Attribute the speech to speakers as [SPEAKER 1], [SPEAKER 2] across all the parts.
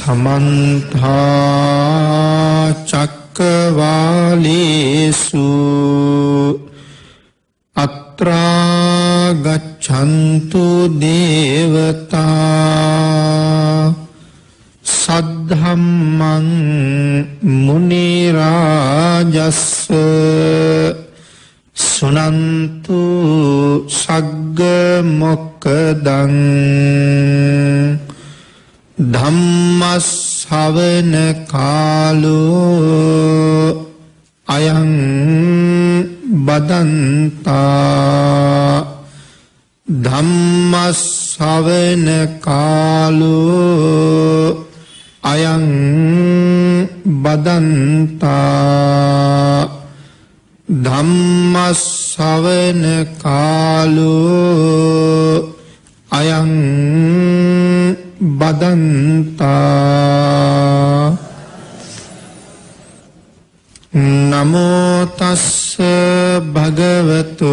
[SPEAKER 1] समन्ता चक्रवालेषु अत्रा गच्छन्तु देवता सद्धम्मं मुनिराजस्स सुनन्तु सग्ग मोक्खदं धम्मස්සවන කාලෝ අයං බදන්තා ධම්මස්සවන කාලෝ අයං බදන්තා ධම්මස්සවන කාලෝ අයං බදන්තා නමෝ තස්ස භගවතු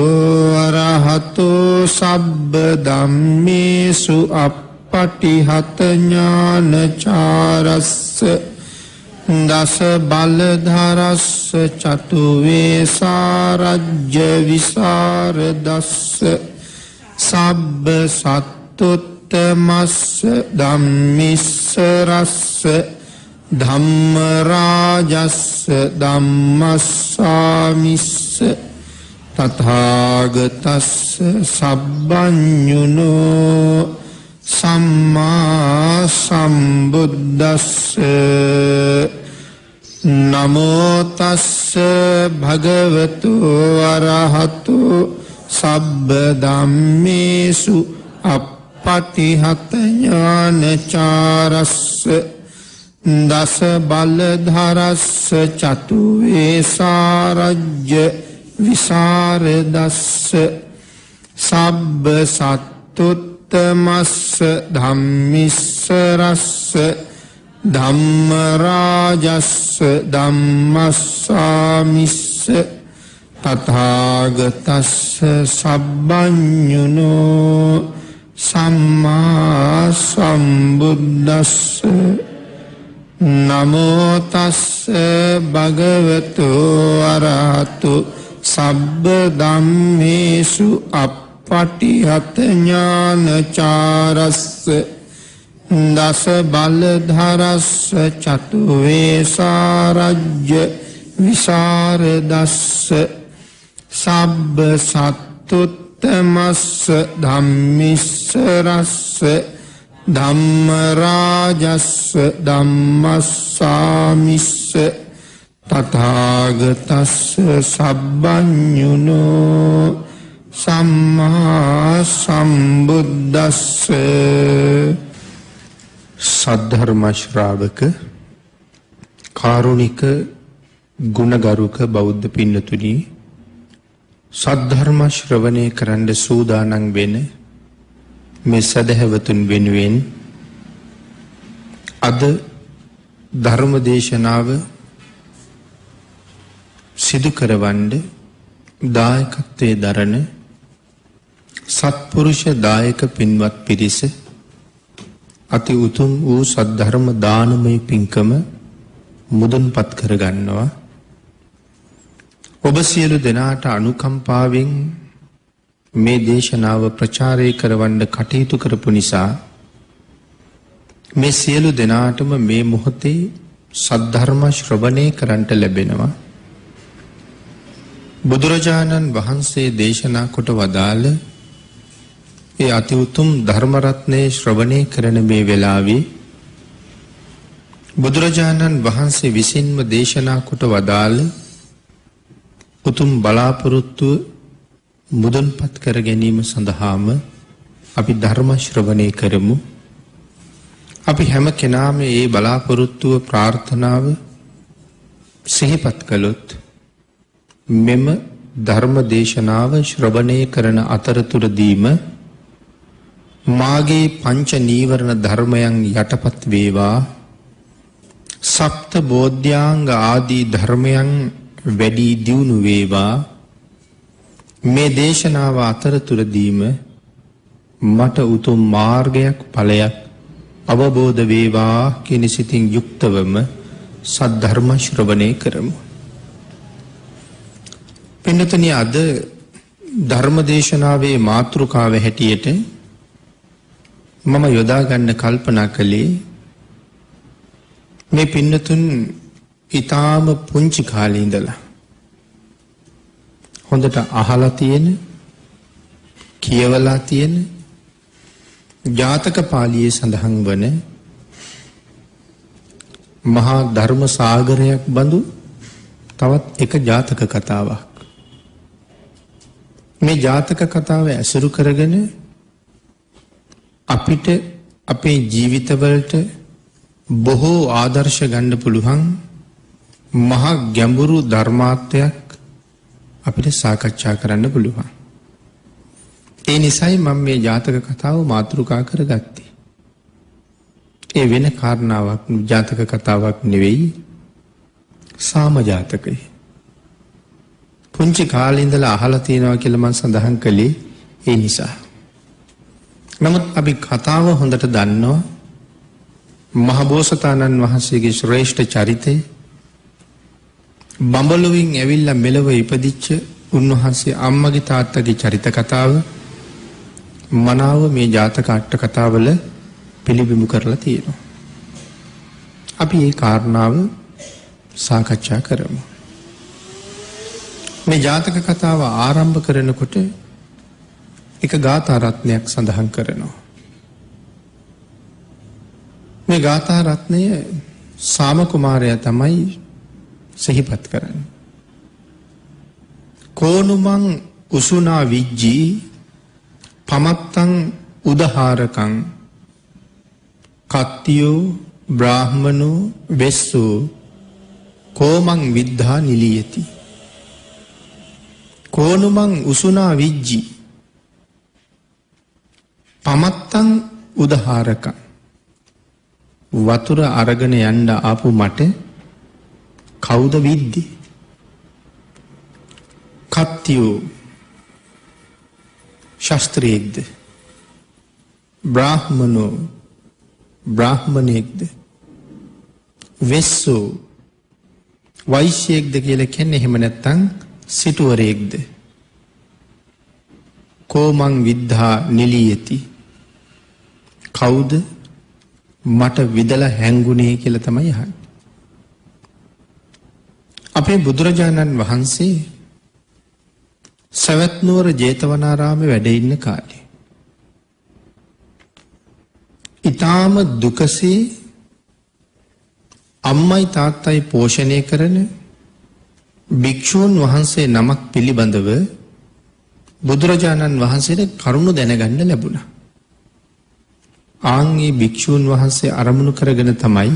[SPEAKER 1] අරහතෝ සබ්බ ධම්මේසු අප්පටිහත ඥානචාරස්ස දස බලධරස්ස චතු වේසාරජ්‍ය විසරදස්ස සබ්බ සත්තුත්තමස්ස ධම්මිස්ස රස්ස ධම්මරාජස්ස ධම්මස්සාමිස්ස තථාගතස්ස සබ්බඤුනෝ සම්මා සම්බුද්දස්ස නමෝ තස්ස භගවතු අරහතු සබ්බ ධම්මේසු අප්පටිහත ඥානචාරස්ස දස බලධරස්ස චතු වේසාරජ්‍ය විසරදස්ස සබ්බ සත්තුත්තමස්ස ධම්මිස්ස රස්ස ධම්මරාජස්ස ධම්මස්සාමිස්ස තථාගතස්ස සබ්බඤුනෝ සම්මා සම්බුද්දස්ස නමෝ තස්ස භගවතු අරහතු සබ්බ ධම්මේසු අප්පටිහත ඥානචාරස්ස දස බලධරස්ස චතු වේසාරජ්‍ය විසරදස්ස සබ්බ සත්තුත්තමස්ස ධම්මිස්ස රස්ස ධම්මරාජස්ස ධම්මස්සාමිස්ස තථාගතස්ස සබ්බඤුනෝ සම්මා සම්බුද්දස්ස සද්ධර්ම ශ්‍රාවක කාරුණික ගුණගරුක බෞද්ධ පින්නතුනි සද්ධර්ම ශ්‍රවණය කරන්න සූදානම් වෙන මේ සදහැවතුන් වෙනුවෙන් අද ධර්ම දේශනාව සිදු කරවන්න දායකත්වයේ දරන සත්පුරුෂ දායක පින්වත් පිරිස අති උතුම් වූ සද්ධර්ම දානමය පින්කම මුදුන්පත් කරගන්නවා. ඔබ සියලු දෙනාට අනුකම්පාවෙන් මේ දේශනාව ප්‍රචාරය කරවන්න කටයුතු කරපු නිසා මේ සියලු දෙනාටම මේ මොහොතේ සද්ධර්ම ශ්‍රවණය කරන්නට ලැබෙනවා. බුදුරජාණන් වහන්සේ දේශනා කොට වදාළ ඒ අති උතුම් ධර්ම රත්නයේ ශ්‍රවණය කරන මේ වෙලාවේ බුදුරජාණන් වහන්සේ විසින්ම දේශනා කොට වදාළ උතුම් බලාපොරොත්තුව මුදුන්පත් කර ගැනීම සඳහාම අපි ධර්ම ශ්‍රවණය කරමු. අපි හැම කෙනාම මේ බලාපොරොත්තුව ප්‍රාර්ථනාව සිහිපත් කළොත් මෙම ධර්ම දේශනාව ශ්‍රවණය කරන අතරතුරදීම මාගේ පංච නීවරණ ධර්මයන් යටපත් වේවා, සප්ත බෝධ්‍යාංග ආදී ධර්මයන් වැඩි දියුණු වේවා. මේ දේශනාව අතරතුරදීම මට උතුම් මාර්ගයක් ඵලයක් අවබෝධ වේවා කියන සිතින් යුක්තවම සද්ධර්ම ශ්‍රවණය කරමු. පින්නතුනි, අද ධර්ම දේශනාවේ මාතෘකාව හැටියට මම යොදා ගන්න කල්පනා කළේ මේ පින්නතුන් ඊටාම පුංචි කාලේ ඉඳලා හොඳට අහලා තියෙන, කියවලා තියෙන ජාතක පාළියේ සඳහන් වන මහා ධර්ම සාගරයක් බඳු තවත් එක ජාතක කතාවක්. මේ ජාතක කතාව ඇසුරු කරගෙන අපිට අපේ ජීවිතවලට බොහෝ ආදර්ශ ගන්න පුළුවන් මහා ගැඹුරු ධර්මාර්ථයක් අපිට සාකච්ඡා කරන්න පුළුවන්. ඒ නිසයි මම මේ ජාතක කතාව මාතෘකා කරගත්තේ. ඒ වෙන කාරණාවක්, ජාතක කතාවක් නෙවෙයි, සාම ජාතකය. පුංචි කාලේ ඉඳලා අහලා තියෙනවා කියලා මම සඳහන් කළේ ඒ නිසා. නමුත් අපි කතාව හොඳට දන්නවා. මහබෝසතාණන් වහන්සේගේ ශ්‍රේෂ්ඨ චරිතය, බඹලොවින් ඇවිල්ලා මෙලව ඉපදිච්ච උන්වහන්සේ අම්මගේ තාත්තගේ චරිත කතාව මනාව මේ ජාතක අට කතාවල පිළිබිඹු කරලා තියෙනවා. අපි මේ කාරණාව සාකච්ඡා කරමු. මේ ජාතක කතාව ආරම්භ කරනකොට එක ගාථා රත්නයක් සඳහන් කරනවා. මේ ගාථා රත්නය සාම කුමාරයා තමයි සිහිපත් කරන්නේ. කෝනුමං උසුනා විජ්ජී පමත්තං උදහාරකං කත්තියෝ බ්‍රාහ්මනෝ වෙස්සෝ කෝමං විද්ධා නිලියති. කෝනුමං උසුනා විජ්ජී පමත්තං උදහාරකං, වතුර අරගෙන යන්න ආපු මට කවුද විද්දි? කත්තියෝ ශාස්ත්‍රයේක්ද? බ්‍රාහ්මනෝ බ්‍රාහ්මණයෙක්ද? වෙස්සෝ වෛශ්‍යයෙක්ද කියලා කියන්නේ එහෙම නැත්නම් සිටුවරයෙක්ද? කෝමං විද්ධා නිලියති, කවුද මට විදලා හැංගුනේ කියලා තමයි අහන්නේ. අපේ බුදුරජාණන් වහන්සේ සවැත් නුවර ජේතවනාරාමේ වැඩ ඉන්න කාලේ ඊටාම දුකසේ අම්මයි තාත්තයි පෝෂණය කරන භික්ෂූන් වහන්සේ නමක් පිළිබඳව බුදුරජාණන් වහන්සේට කරුණ දැනගන්න ලැබුණා. ආන්ගේ භික්ෂූන් වහන්සේ අරමුණු කරගෙන තමයි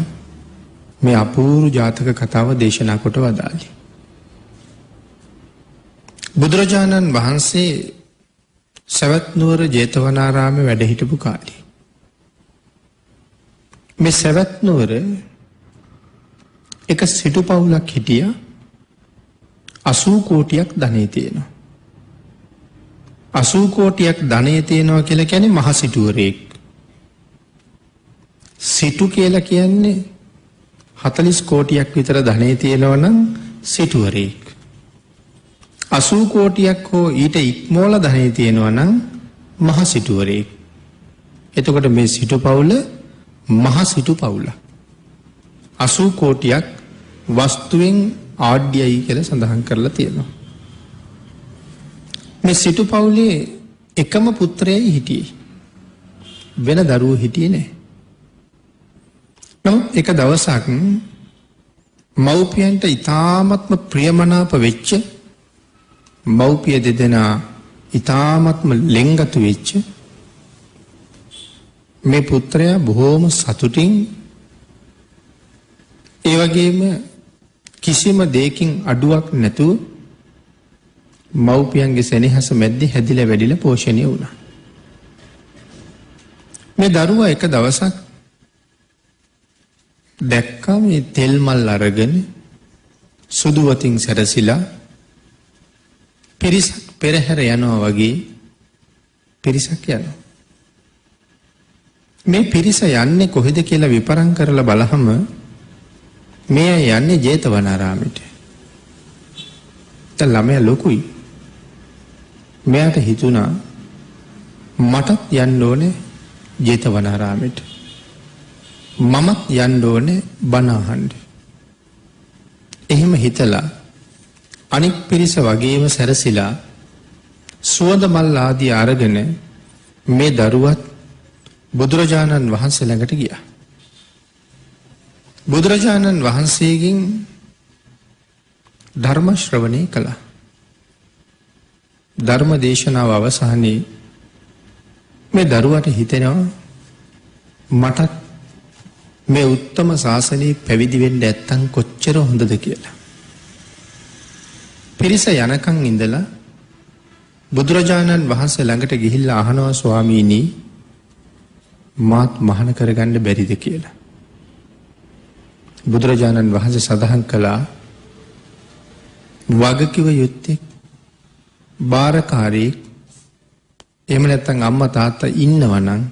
[SPEAKER 1] මේ අපූර්ව ජාතක කතාව දේශනා කොට වදාළේ. බුදුරජාණන් වහන්සේ සවැත් නුවර ජේතවනාරාමේ වැඩ හිටපු කාලේ මේ සවැත් නුවර එක සිටු පවුලක් හිටියා. 80 කෝටියක් ධනෙ තියෙනවා. 80 කෝටියක් ධනෙ තියෙනවා කියලා කියන්නේ මහ සිටුවරයෙක්. සිටු කියලා කියන්නේ 40 කෝටියක් විතර ධනෙ තියෙනවා නම් සිටුවරයෙක්. 80 කෝටියක් හෝ ඊට ඉක්මෝල ධනෙ තියෙනවා නම් මහ සිටුවරයෙක්. එතකොට මේ සිටු පවුල මහ සිටු පවුලක්. 80 කෝටියක් වස්තුවෙන් ආඩ්‍යයි කියලා සඳහන් කරලා තියෙනවා. මේ සිටු පවුලේ එකම පුත්‍රයයි හිටියේ. වෙන දරුවෝ හිටියේ නැහැ. නමුත් එක දවසක් මව්පියන්ට ඉතාමත්ම ප්‍රියමනාප වෙච්ච, මව්පිය දෙදෙනා ඉතාමත්ම ලෙන්ගතු වෙච්ච මේ පුත්‍රයා බොහෝම සතුටින්, ඒ වගේම කිසිම දෙයකින් අඩුවක් නැතුව මව්පියන්ගේ සෙනෙහස මැද්දේ හැදිලා වැඩිලා පෝෂණය වුණා. මේ දරුවා එක දවසක් දැක්කා මේ තෙල් මල් අරගෙන සුදු වතින් සැරසිලා පිරිසක් පෙරහැර යනවා වගේ පිරිසක් යනවා. මේ පිරිස යන්නේ කොහෙද කියලා විපරම් කරලා බලහම මේ යන්නේ ජේතවනාරාමයට. දැන් ළමයා ලොකුයි. මෙයාට හිතුණා මටත් යන්න ඕනේ ජේතවනාරාමයට. මමත් යන්න ඕනේ බණ අහන්න. එහෙම හිතලා අනික් පිරිස වගේම සැරසිලා සුවඳ මල් ආදී අරගෙන මේ දරුවත් බුදුරජාණන් වහන්සේ ළඟට ගියා. බුදුරජාණන් වහන්සේගෙන් ධර්ම ශ්‍රවණය කළා. ධර්ම දේශනාව අවසානයේ මේ දරුවට හිතෙනවා මටත් මේ උත්තම ශාසනයේ පැවිදි වෙන්න නැත්තම් කොච්චර හොඳද කියලා. පිරිස යනකම් ඉඳලා බුදුරජාණන් වහන්සේ ළඟට ගිහිල්ලා අහනවා ස්වාමීනි මාත් මහාන කරගන්න බැරිද කියලා. බුදුරජාණන් වහන්සේ සඳහන් කළා වගකිව යුත්තේ බාරකාරී එහෙම නැත්නම් අම්මා තාත්තා ඉන්නවනම්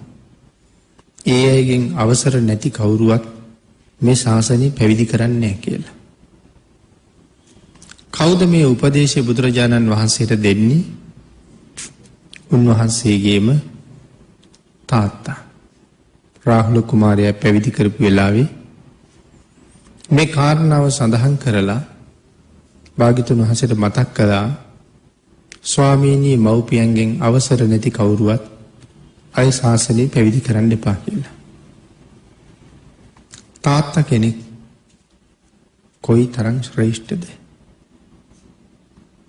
[SPEAKER 1] ඒ අයගෙන් අවසර නැති කවුරුවත් මේ ශාසනය පැවිදි කරන්නේ නැහැ කියලා. කවුද මේ උපදේශය බුදුරජාණන් වහන්සේට දෙන්නේ? උන්වහන්සේගේම තාත්තා. රාහුල කුමාරයා පැවිදි කරපු වෙලාවේ මේ කාරණාව සඳහන් කරලා භාග්‍යතුන් වහන්සේට මතක් කළා ස්වාමීනි මව්පියන්ගෙන් අවසර නැති කවුරුවත් අය ශාසනය පැවිදි කරන්න එපා කියලා. තාත්තා කෙනෙක් කොයි තරම් ශ්‍රේෂ්ඨද?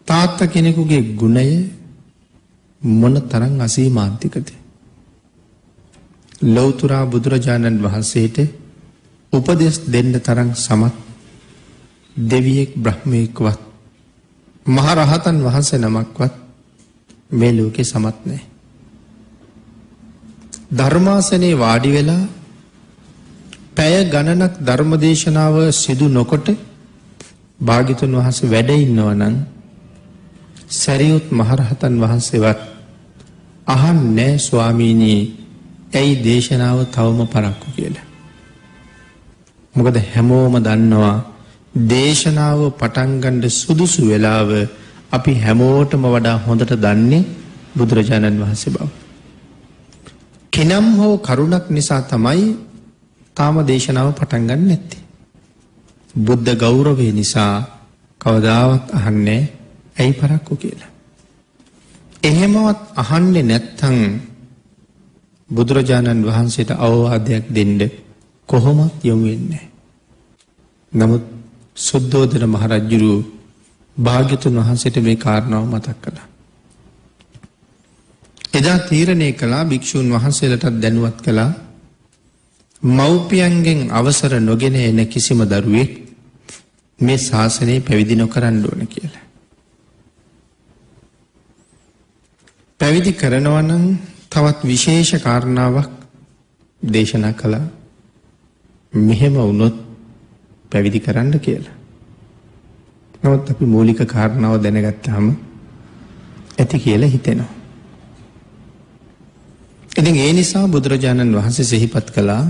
[SPEAKER 1] තාත්තා කෙනෙකුගේ ගුණය මොන තරම් අසීමාන්තිකද? ලෞතර බුදුරජාණන් වහන්සේට උපදෙස් දෙන්න තරම් සමත් දෙවියෙක් බ්‍රහ්මයෙක්වත් මහ රහතන් වහන්සේ නමක්වත් මේ ලෝකේ සමත් නැහැ. ධර්මාසනේ වාඩි වෙලා පැය ගණනක් ධර්මදේශනාව සිදු නොකොට භාග්‍යතුන් වහන්සේ වැඩ ඉන්නවා නම් සරියුත් මහ රහතන් වහන්සේවත් අහන්නේ ස්වාමීනි ඇයි දේශනාව තවම පරක්කු කියලා. මොකද හැමෝම දන්නවා දේශනාව පටන් ගන්න සුදුසු වෙලාව අපි හැමෝටම වඩා හොඳට දන්නේ බුදුරජාණන් වහන්සේ බව. කෙනම් හෝ කරුණක් නිසා තමයි තාම දේශනාව පටන් ගන්න නැත්තේ. බුද්ධ ගෞරවය නිසා කවදාවත් අහන්නේ ඇයි පරක්කු කියලා. එහෙමවත් අහන්නේ නැත්තම් බුදුරජාණන් වහන්සේට අවවාදයක් දෙන්න කොහොමත් යොමු වෙන්නේ නැහැ. නමුත් සුද්ධෝදන මහරජුරු භාග්‍යතුන් වහන්සේට මේ කාරණාව මතක් කළා. එදා තීරණය කළා භික්ෂුන් වහන්සේලටත් දැනුවත් කළා මව්පියන්ගෙන් අවසර නොගෙන එන කිසිම දරුවෙක් මේ ශාසනය පැවිදි නොකරන්න ඕන කියලා. පැවිදි කරනවා නම් තවත් විශේෂ කාරණාවක් දේශනා කළා. මෙහෙම වුණොත් පැවිදි කරන්න කියලා. නමුත් අපි මූලික කාරණාව දැනගත්තාම ඇති කියලා හිතෙනවා. ඉතින් ඒ නිසා බුදුරජාණන් වහන්සේ සිහිපත් කළා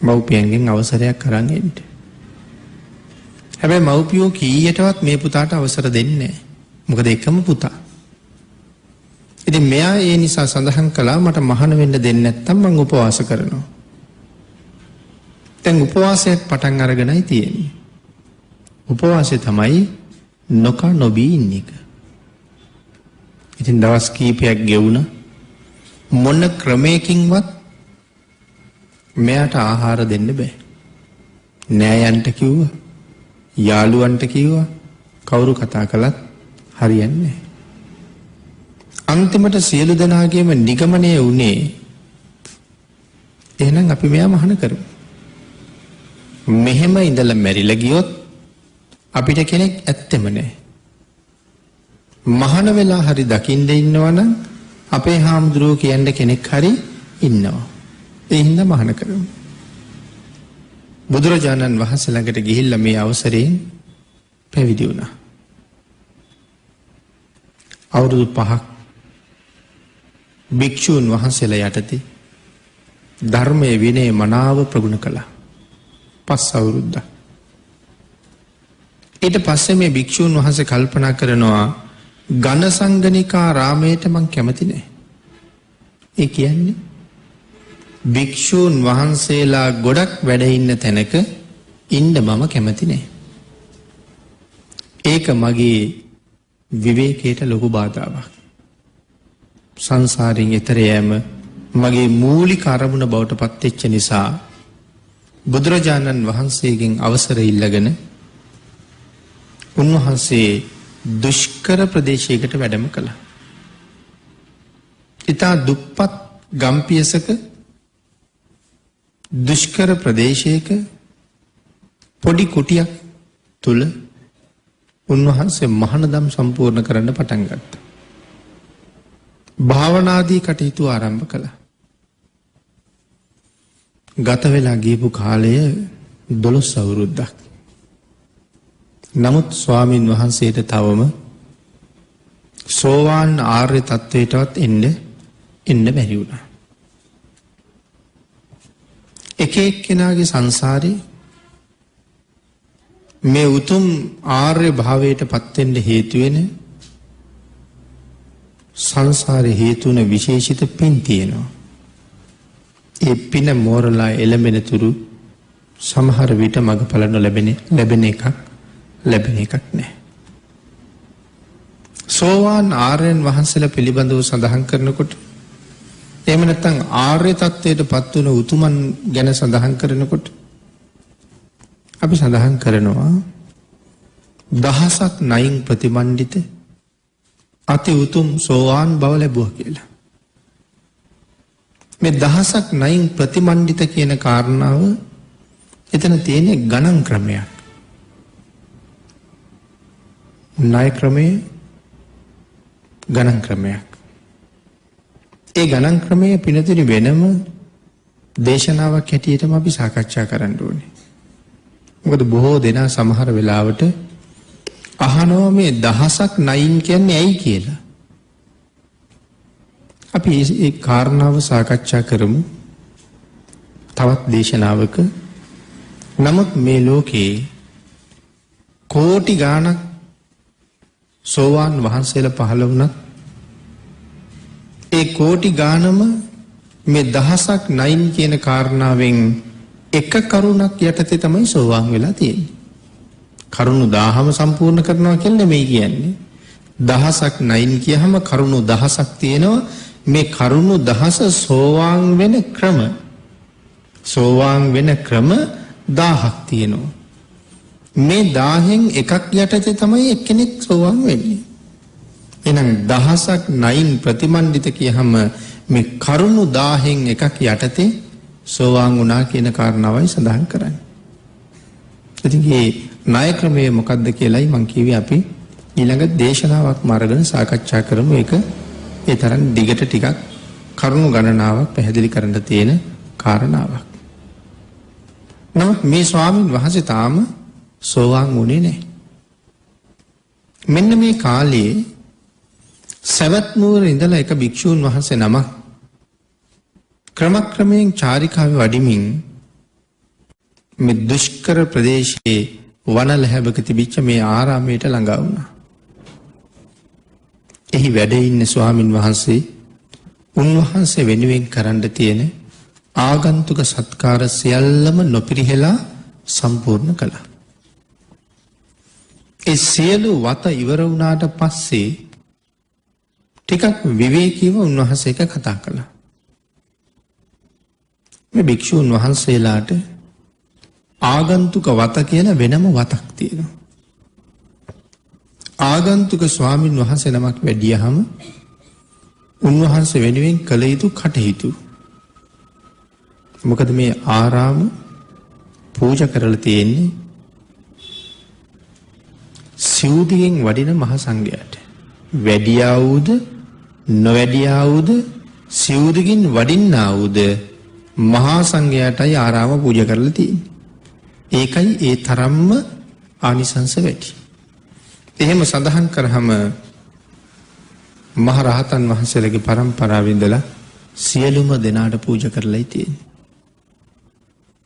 [SPEAKER 1] මව්පියන්ගෙන් අවසරයක් අරන් එන්න. හැබැයි මව්පියෝ කීයටවත් මේ පුතාට අවසර දෙන්නේ නැහැ. මොකද එකම පුතා. ඉතින් මෙයා ඒ නිසා සඳහන් කළා මට මහාන වෙන්න දෙන්නේ නැත්නම් මං උපවාස කරනවා. දැන් උපවාසයක් පටන් අරගෙනයි තියෙන්නේ. උපවාසය තමයි නොකා නොබී ඉන්න එක. ඉතින් දවස් කීපයක් ගෙවුණා. මොන ක්‍රමයකින්වත් මෙයාට ආහාර දෙන්න බෑ. නෑයන්ට කිව්වා, යාළුවන්ට කිව්වා, කවුරු කතා කළත් හරියන්නේ නැහැ. අන්තිමට සියලු දෙනාගේම නිගමනය වුණේ එහෙනම් අපි මෙයා මහාන කරමු. මෙහෙම ඉඳලා මැරිලා ගියොත් අපිට කෙනෙක් ඇත්තෙම නැහැ. මහාන වෙලා හරි දකින්න ඉන්නවනම් අපේ හාමුදුරුවෝ කියන්න කෙනෙක් හරි ඉන්නවා. ඒ හින්දා මහාන කරමු. බුදුරජාණන් වහන්සේ ළඟට ගිහිල්ලා මේ අවසරයෙන් පැවිදි වුණා. අවුරුදු 5ක් භික්ෂූන් වහන්සේලා යටතේ ධර්මයේ විනය මනාව ප්‍රගුණ කළා. 5 අවුරුද්දක්. ඊට පස්සේ මේ භික්ෂූන් වහන්සේ කල්පනා කරනවා ඝන සංගණිකා රාමයට මං කැමති නෑ. ඒ කියන්නේ භික්ෂූන් වහන්සේලා ගොඩක් වැඩ ඉන්න තැනක ඉන්න මම කැමති නෑ. ඒක මගේ විවේකයට ලොකු බාධාවක්. සංසාරයෙන් එතර යෑම මගේ මූලික අරමුණ බවට පත් වෙච්ච නිසා බුදුරජාණන් වහන්සේගෙන් අවසර ඉල්ලගෙන උන්වහන්සේ දුෂ්කර ප්‍රදේශයකට වැඩම කළා. ඉතා දුප්පත් ගම්පියසක දුෂ්කර ප්‍රදේශයක පොඩි කුටියක් තුල උන්වහන්සේ මහානදම් සම්පූර්ණ කරන්න පටන් ගත්තා. භාවනාදී කටයුතු ආරම්භ කළා. ගත වෙලා ගියපු කාලය 12 අවුරුද්දක්. නමුත් ස්වාමින් වහන්සේට තවම සෝවාන් ආර්ය තත්වයටවත් එන්න බැරි වුණා. එක එක්කෙනාගේ සංසාරේ මේ උතුම් ආර්ය භාවයට පත් වෙන්න හේතු වෙන සංසාරේ හේතුන විශේෂිත පින් තියෙනවා. ඒ පින මෝරලා එළඹෙන තුරු සමහර විට මගඵල නොලැබෙන එකක් නැහැ. සෝවාන් ආර්යයන් වහන්සේලා පිළිබඳව සඳහන් කරනකොට එහෙම නැත්නම් ආර්ය තත්වයට පත් වුණ උතුමන් ගැන සඳහන් කරනකොට අපි සඳහන් කරනවා දහසක් නයින් ප්‍රතිමන්විත අති උතුම් සෝවාන් බව ලැබුවා කියලා. මේ දහසක් නයින් ප්‍රතිමන්විත කියන කාරණාව එතන තියෙන ගණන් ක්‍රමයක්. ණය ක්‍රමයේ ගණන් ක්‍රමයක්. ඒ ගණන් ක්‍රමයේ පිනතුනි වෙනම දේශනාවක් හැටියටම අපි සාකච්ඡා කරන්න ඕනේ. මොකද බොහෝ දෙනා සමහර වෙලාවට අහනවා මේ දහසක් නයින් කියන්නේ ඇයි කියලා. අපි ඒ කාරණාව සාකච්ඡා කරමු තවත් දේශනාවක. නමුත් මේ ලෝකේ කෝටි ගාණක් සෝවාන් වහන්සේලා පහළ වුණත් ඒ කෝටි ගානම මේ දහසක් නයින් කියන කාරණාවෙන් එක කරුණක් යටතේ තමයි සෝවාන් වෙලා තියෙන්නේ. කරුණු 1000ම සම්පූර්ණ කරනවා කියලා නෙමෙයි කියන්නේ. දහසක් නයින් කියහම කරුණු දහසක් තියෙනවා. මේ කරුණු දහස සෝවාන් වෙන ක්‍රම 1000ක් තියෙනවා. මේ 1000න් එකක් යටතේ තමයි එක්කෙනෙක් සෝවාන් වෙන්නේ. එහෙනම් දහසක් නයින් ප්‍රතිමන්විත කියහම මේ කරුණු 1000න් එකක් යටතේ සෝවාන් වුණා කියන කාරණාවයි සඳහන් කරන්නේ. ඉතින් මේ ණය ක්‍රමය මොකක්ද කියලායි මම කිව්වේ අපි ඊළඟ දේශනාවක්ම අරගෙන සාකච්ඡා කරමු. ඒක ඒ තරම් දිගට ටිකක් කරුණු ගණනාවක් පැහැදිලි කරන්න තියෙන කාරණාවක්. නමුත් මේ ස්වාමීන් වහන්සේ තාම සෝවාන් වුණේ නැහැ. මෙන්න මේ කාලේ සවැත් නුවර ඉඳලා එක භික්ෂූන් වහන්සේ නමක් ක්‍රමක්‍රමයෙන් චාරිකාවේ වඩිමින් මේ දුෂ්කර ප්‍රදේශයේ වනලැහැබක තිබිච්ච මේ ආරාමයට ළඟා වුණා. එහි වැඩ ඉන්න ස්වාමින් වහන්සේ උන්වහන්සේ වෙනුවෙන් කරන්න තියෙන ආගන්තුක සත්කාර සියල්ලම නොපිරිහෙලා සම්පූර්ණ කළා. ඒ සියලු වත ඉවර වුණාට පස්සේ ටිකක් විවේකීව උන්වහන්සේ එක කතා කළා. මේ භික්ෂූන් වහන්සේලාට ආගන්තුක වත කියලා වෙනම වතක් තියෙනවා. ආගන්තුක ස්වාමින් වහන්සේ නමක් වැඩියහම උන්වහන්සේ වෙනුවෙන් කළ යුතු කටයුතු. මොකද මේ ආරාම පූජා කරලා තියෙන්නේ සිවුදියෙන් වඩින මහ සංඝයාට. වැඩියා වූද නොවැඩියා වූද සිවුදිකින් වඩින්නා වූද මහා සංඝයාටයි ආරාම පූජා කරලා තියෙන්නේ. ඒකයි ඒ තරම්ම ආනිසංස වැඩි. එහෙම සඳහන් කරාම මහ රහතන් වහන්සේලගේ පරම්පරාව ඉඳලා සියලුම දෙනාට පූජා කරලායි තියෙන්නේ.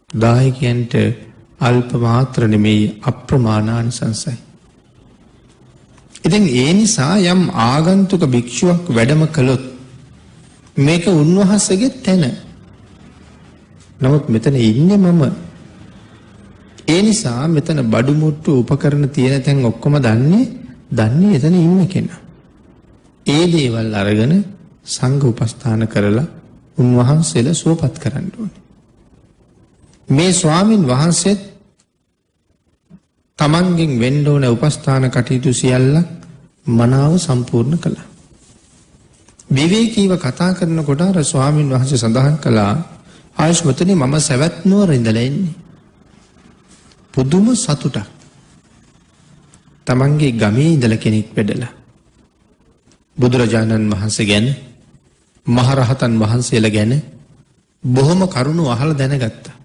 [SPEAKER 1] දායකයන්ට අල්ප මාත්‍ර නෙමෙයි අප්‍රමාණානිසංසයි. ඉතින් ඒ නිසා යම් ආගන්තුක භික්ෂුවක් වැඩම කළොත් මේක උන්වහන්සේගේ තැන. නමුත් මෙතන ඉන්නේ මම. ඒ නිසා මෙතන බඩු මුට්ටු උපකරණ තියෙන තැන් ඔක්කොම දන්නේ එතන ඉන්න කෙනා. ඒ දේවල් අරගෙන සංඝ උපස්ථාන කරලා උන්වහන්සේලා සුවපත් කරන්න ඕනේ. මේ ස්වාමින් වහන්සේත් තමන්ගෙන් වෙන්න ඕන උපස්ථාන කටයුතු සියල්ල මනාව සම්පූර්ණ කළා. විවේකීව කතා කරනකොට අර ස්වාමින් වහන්සේ සඳහන් කළා ආයුෂ්මතුනි මම සවැත් නුවර ඉඳලා එන්නේ. පුදුම සතුටක්. තමන්ගේ ගමේ ඉඳලා කෙනෙක් වැඩලා බුදුරජාණන් වහන්සේ ගැන මහරහතන් වහන්සේලා ගැන බොහොම කරුණු අහලා දැනගත්තා.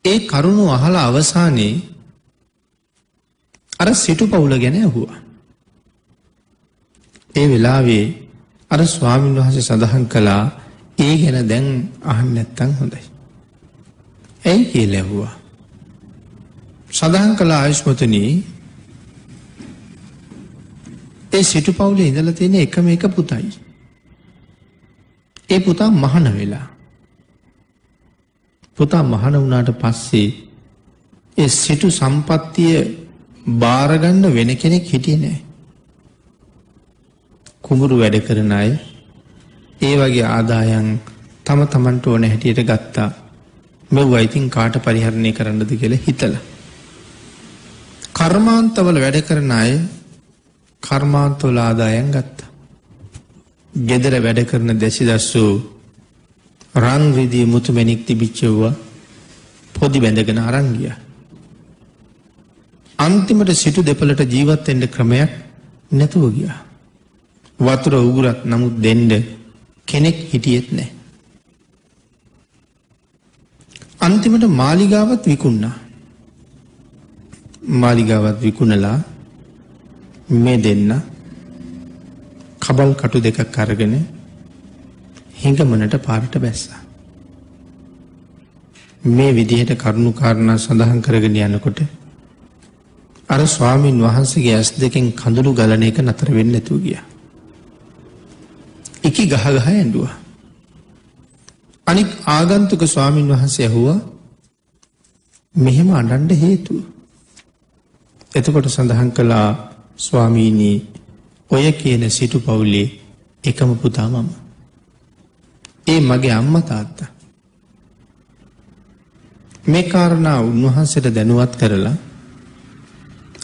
[SPEAKER 1] ඒ කරුණු අහලා අවසානයේ අර සිටු පවුල ගැන ඇහුවා. ඒ වෙලාවේ අර ස්වාමීන් වහන්සේ සඳහන් කළා ඒ ගැන දැන් අහන්න නැත්තම් හොඳයි. ඇයි කියලා ඇහුවා. සඳහන් කළා ආයුෂ්මතුනි ඒ සිටු පවුලේ ඉඳලා තියෙන එකම එක පුතයි. ඒ පුතා මහාන වෙලා. පුතා මහාන වුණාට පස්සේ ඒ සිටු සම්පත්තිය බාරගන්න වෙන කෙනෙක් හිටියේ නැහැ. කුඹුරු වැඩ කරන අය ඒ වගේ ආදායම් තම තමන්ට ඕන හැටියට ගත්තා. මෙව්වා ඉතින් කාට පරිහරණය කරන්නද කියලා හිතලා. කර්මාන්තවල වැඩ කරන අය කර්මාන්තවල ආදායම් ගත්තා. ගෙදර වැඩ කරන දැසිදස්සු රන් රිදී මුතුමැණික් තිබිච්චවුවා පොඩි බැඳගෙන අරන් ගියා. අන්තිමට සිටු දෙපළට ජීවත් වෙන්න ක්‍රමයක් නැතුව ගියා. වතුර උගුරක් නමුත් දෙන්න කෙනෙක් හිටියෙත් නැහැ. අන්තිමට මාලිගාවත් විකුණා. මාලිගාවත් විකුණලා මේ දෙන්න කබල් කටු දෙකක් අරගෙන හිඟමනට පාරට බැස්සා. මේ විදිහට කරුණු කාරණා සඳහන් කරගෙන යනකොට අර ස්වාමින් වහන්සේගේ ඇස් දෙකෙන් කඳුළු ගලන එක නතර වෙන්නේ නැතුව ගියා. ඉකි ගහ ගහ ඇඬුවා. අනික් ආගන්තුක ස්වාමින් වහන්සේ ඇහුවා මෙහෙම අඬන්න හේතුව. එතකොට සඳහන් කළා ස්වාමීනි ඔය කියන සිටු පවුලේ එකම පුතා මම. ඒ මගේ අම්මා තාත්තා. මේ කාරණා උන්වහන්සේට දැනුවත් කරලා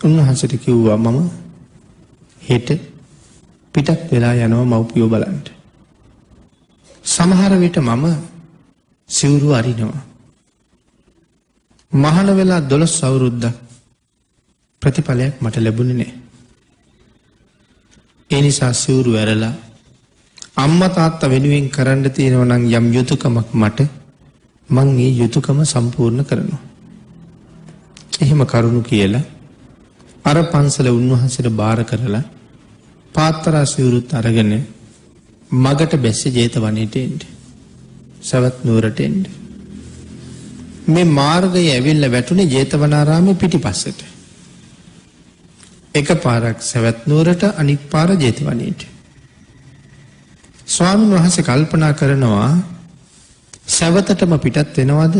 [SPEAKER 1] උන්වහන්සේට කිව්වා මම හෙට පිටත් වෙලා යනවා මව්පියෝ බලන්න. සමහර විට මම සිවුරු අරිනවා. මහාන වෙලා 12 අවුරුද්දක් ප්‍රතිඵලයක් මට ලැබුණේ නැහැ. ඒ නිසා සිවුරු ඇරලා අම්මා තාත්තා වෙනුවෙන් කරන්න තියෙනවා නම් යම් යුතුයකමක් මට මං ඒ යුතුයකම සම්පූර්ණ කරනවා. එහෙම කරුණු කියලා අර පන්සල උන්වහන්සේට බාර කරලා පාත්තරා සිවුරුත් අරගෙන මගට බැස්සේ ජේතවනේට එන්න. සවැත් නුවරට එන්න. මේ මාර්ගය ඇවිල්ලා වැටුනේ ජේතවනාරාමේ පිටිපස්සට. එක පාරක් සවැත් නුවරට අනික් පාර ජේතවනේට. ස්වාමීන් වහන්සේ කල්පනා කරනවා සවතටම පිටත් වෙනවද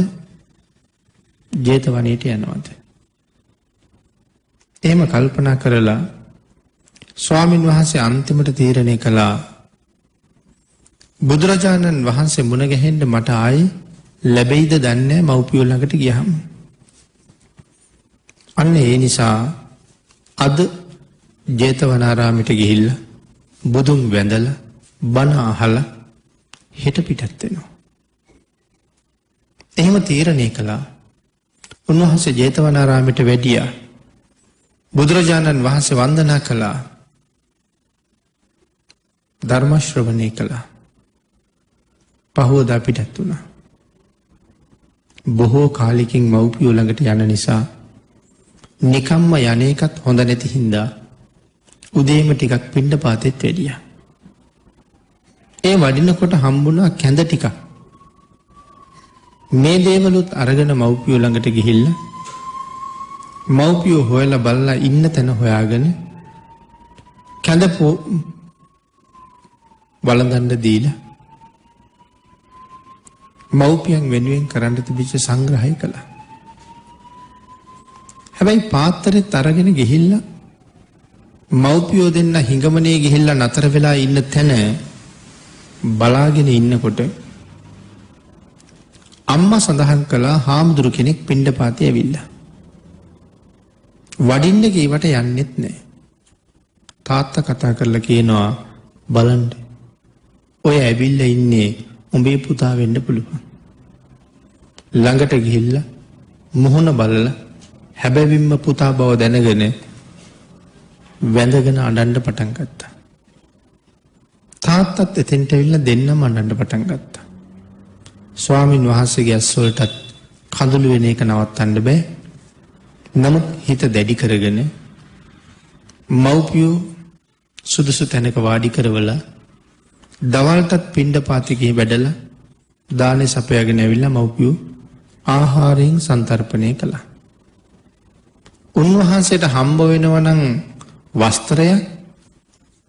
[SPEAKER 1] ජේතවනේට යනවද? එහෙම කල්පනා කරලා ස්වාමීන් වහන්සේ අන්තිමට තීරණය කළා බුදුරජාණන් වහන්සේ මුණ ගැහෙන්න මට ආයේ ලැබෙයිද දන්නේ නැහැ මව්පියෝ ළඟට ගියහම. අන්න ඒ නිසා අද ජේතවනාරාමයට ගිහිල්ලා බුදුන් වැඳලා බණ අහලා හෙට පිටත් වෙනවා. එහෙම තීරණය කළා. උන්වහන්සේ ජේතවනාරාමයට වැඩියා. බුදුරජාණන් වහන්සේ වන්දනා කළා. ධර්ම ශ්‍රවණය කළා. පහවදා පිටත් වුණා. බොහෝ කාලෙකින් මව්පියෝ ළඟට යන නිසා නිකම්ම යන්නේකත් හොඳ නැති හින්දා උදේම ටිකක් පිණ්ඩපාතෙත් වැඩියා. ඒ වඩිනකොට හම්බුණා කැඳ ටිකක්. මේ දේවලුත් අරගෙන මව්පියෝ ළඟට ගිහිල්ලා මව්පියෝ හොයලා බලලා ඉන්න තැන හොයාගෙන කැඳ වළඳන්න දීලා මව්පියන් වෙනුවෙන් කරන්න තිබිච්ච සංග්‍රහය කළා. හැබැයි පාත්තරෙත් අරගෙන ගිහිල්ලා මව්පියෝ දෙන්න හිඟමනේ ගිහිල්ලා නතර වෙලා ඉන්න තැන බලාගෙන ඉන්නකොට අම්මා සඳහන් කළා හාමුදුරු කෙනෙක් පිණ්ඩපාතේ ඇවිල්ලා. වඩින්න කීවට යන්නෙත් නැහැ. තාත්තා කතා කරලා කියනවා බලන්න ඔය ඇවිල්ලා ඉන්නේ උඹේ පුතා වෙන්න පුළුවන්. ළඟට ගිහිල්ලා මුහුණ බලලා හැබැවින්ම පුතා බව දැනගෙන වැඳගෙන අඬන්න පටන් ගත්තා. තාත්තත් එතෙන්ට ඇවිල්ලා දෙන්නම අඬන්න පටන් ගත්තා. ස්වාමින් වහන්සේගේ ඇස් වලටත් කඳුළු වෙන එක නවත්තන්න බෑ. නමුත් හිත දැඩි කරගෙන මව්පියෝ සුදුසු තැනක වාඩි කරවලා දවල්ටත් පිණ්ඩපාතිකේ වැඩලා දානේ සපයාගෙන ඇවිල්ලා මව්පියෝ ආහාරයෙන් සන්තර්පණය කළා. උන්වහන්සේට හම්බ වෙනවා නම් වස්ත්‍රයක්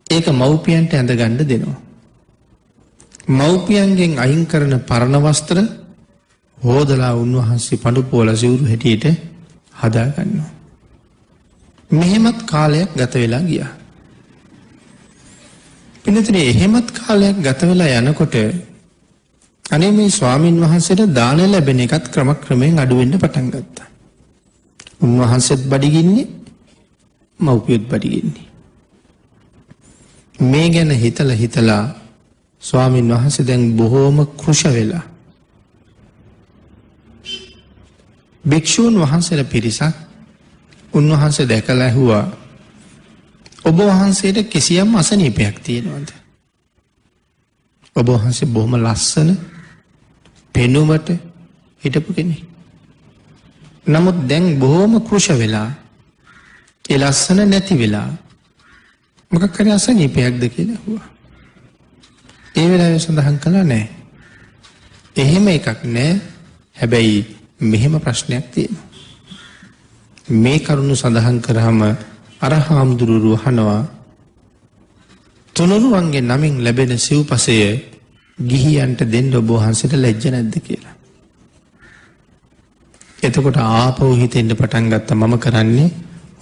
[SPEAKER 1] ඒක මව්පියන්ට ඇඳගන්න දෙනවා. මව්පියන්ගෙන් අයින් කරන පරණ වස්ත්‍ර හෝදලා උන්වහන්සේ පඬුපෝල සිවුරු හැටියට හදා ගන්නවා. මෙහෙමත් කාලයක් ගත වෙලා ගියා. පිළිතුරේ එහෙමත් කාලයක් ගත වෙලා යනකොට අනේ මේ ස්වාමින් වහන්සේට දාන ලැබෙන එකත් ක්‍රමක්‍රමයෙන් අඩු වෙන්න පටන් ගත්තා. උන්වහන්සේත් බඩගින්නේ මව්පියොත් බඩගින්නේ. මේ ගැන හිතලා ස්වාමින් වහන්සේ දැන් බොහෝම කෘෂ වෙලා භික්ෂූන් වහන්සේලා පිරිසක් උන්වහන්සේ දැකලා ඇහුවා ඔබ වහන්සේට කිසියම් අසනීපයක් තියෙනවද? ඔබ වහන්සේ බොහොම ලස්සන පෙනුමට හිටපු කෙනෙක්. නමුත් දැන් බොහොම කෘෂ වෙලා ඒ ලස්සන නැති වෙලා මොකක් හරි අසනීපයක්ද කියලා ඇහුවා. ඒ වෙලාවේ සඳහන් කළා නෑ. එහෙම එකක් නෑ. හැබැයි මෙහෙම ප්‍රශ්නයක් තියෙනවා. මේ කරුණු සඳහන් කරාම අර හාමුදුරුවෝ අහනවා තුනුරුවන්ගේ නමින් ලැබෙන සිව්පසය ගිහියන්ට දෙන්න ඔබ වහන්සේට ලැජ්ජ නැද්ද කියලා. එතකොට ආපහු හිතෙන්න පටන් ගත්තා මම කරන්නේ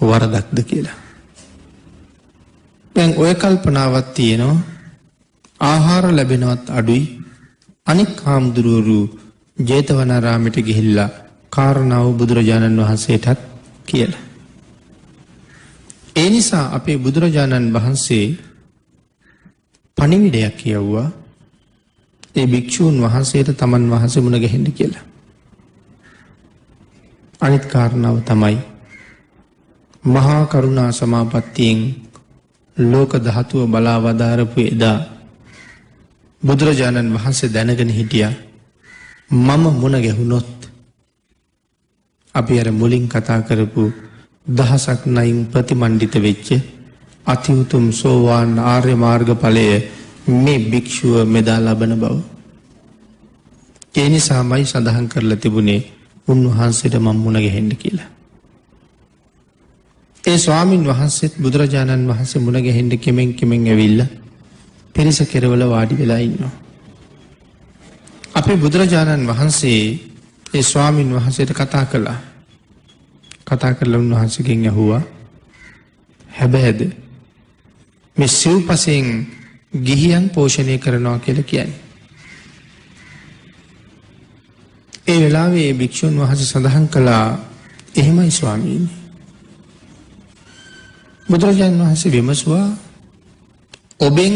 [SPEAKER 1] වරදක්ද කියලා. දැන් ඔය කල්පනාවක් තියෙනවා ආහාර ලැබෙනවත් අඩුයි. අනික් හාමුදුරුවෝ ජේතවනාරාමයට ගිහිල්ලා කාරණාව බුදුරජාණන් වහන්සේටත් කියලා. ඒ නිසා අපේ බුදුරජාණන් වහන්සේ පණිවිඩයක් කියවුවා ඒ භික්ෂූන් වහන්සේට තමන් වහන්සේ මුණ ගැහෙන්න කියලා. අනිත් කාරණාව තමයි මහා කරුණා සමාපත්තියෙන් ලෝක ධාතුව බලා වදාරපු එදා බුදුරජාණන් වහන්සේ දැනගෙන හිටියා මම මුණ ගැහුනොත් අපි අර මුලින් කතා කරපු දහසක් නයින් ප්‍රතිමණ්ඩිත වෙච්ච අති උතුම් සෝවාන් ආර්ය මාර්ග ඵලය මේ භික්ෂුව මෙදා ලබන බව. ඒ නිසාමයි සඳහන් කරලා තිබුණේ උන්වහන්සේට මම මුණ ගැහෙන්න කියලා. ඒ ස්වාමින් වහන්සේත් බුදුරජාණන් වහන්සේ මුණ ගැහෙන්න කෙමෙන් ඇවිල්ලා පිරිස කෙරවල වාඩි වෙලා ඉන්නවා. අපේ බුදුරජාණන් වහන්සේ ඒ ස්වාමින් වහන්සේට කතා කළා. කතා කරලා උන්වහන්සේගෙන් ඇහුවා හැබැයිද මේ සිව්පසෙන් ගිහියන් පෝෂණය කරනවා කියලා කියන්නේ. ඒ වෙලාවේ භික්ෂුන් වහන්සේ සඳහන් කළා එහෙමයි ස්වාමීනි. බුදුරජාණන් වහන්සේ විමසුවා ඔබෙන්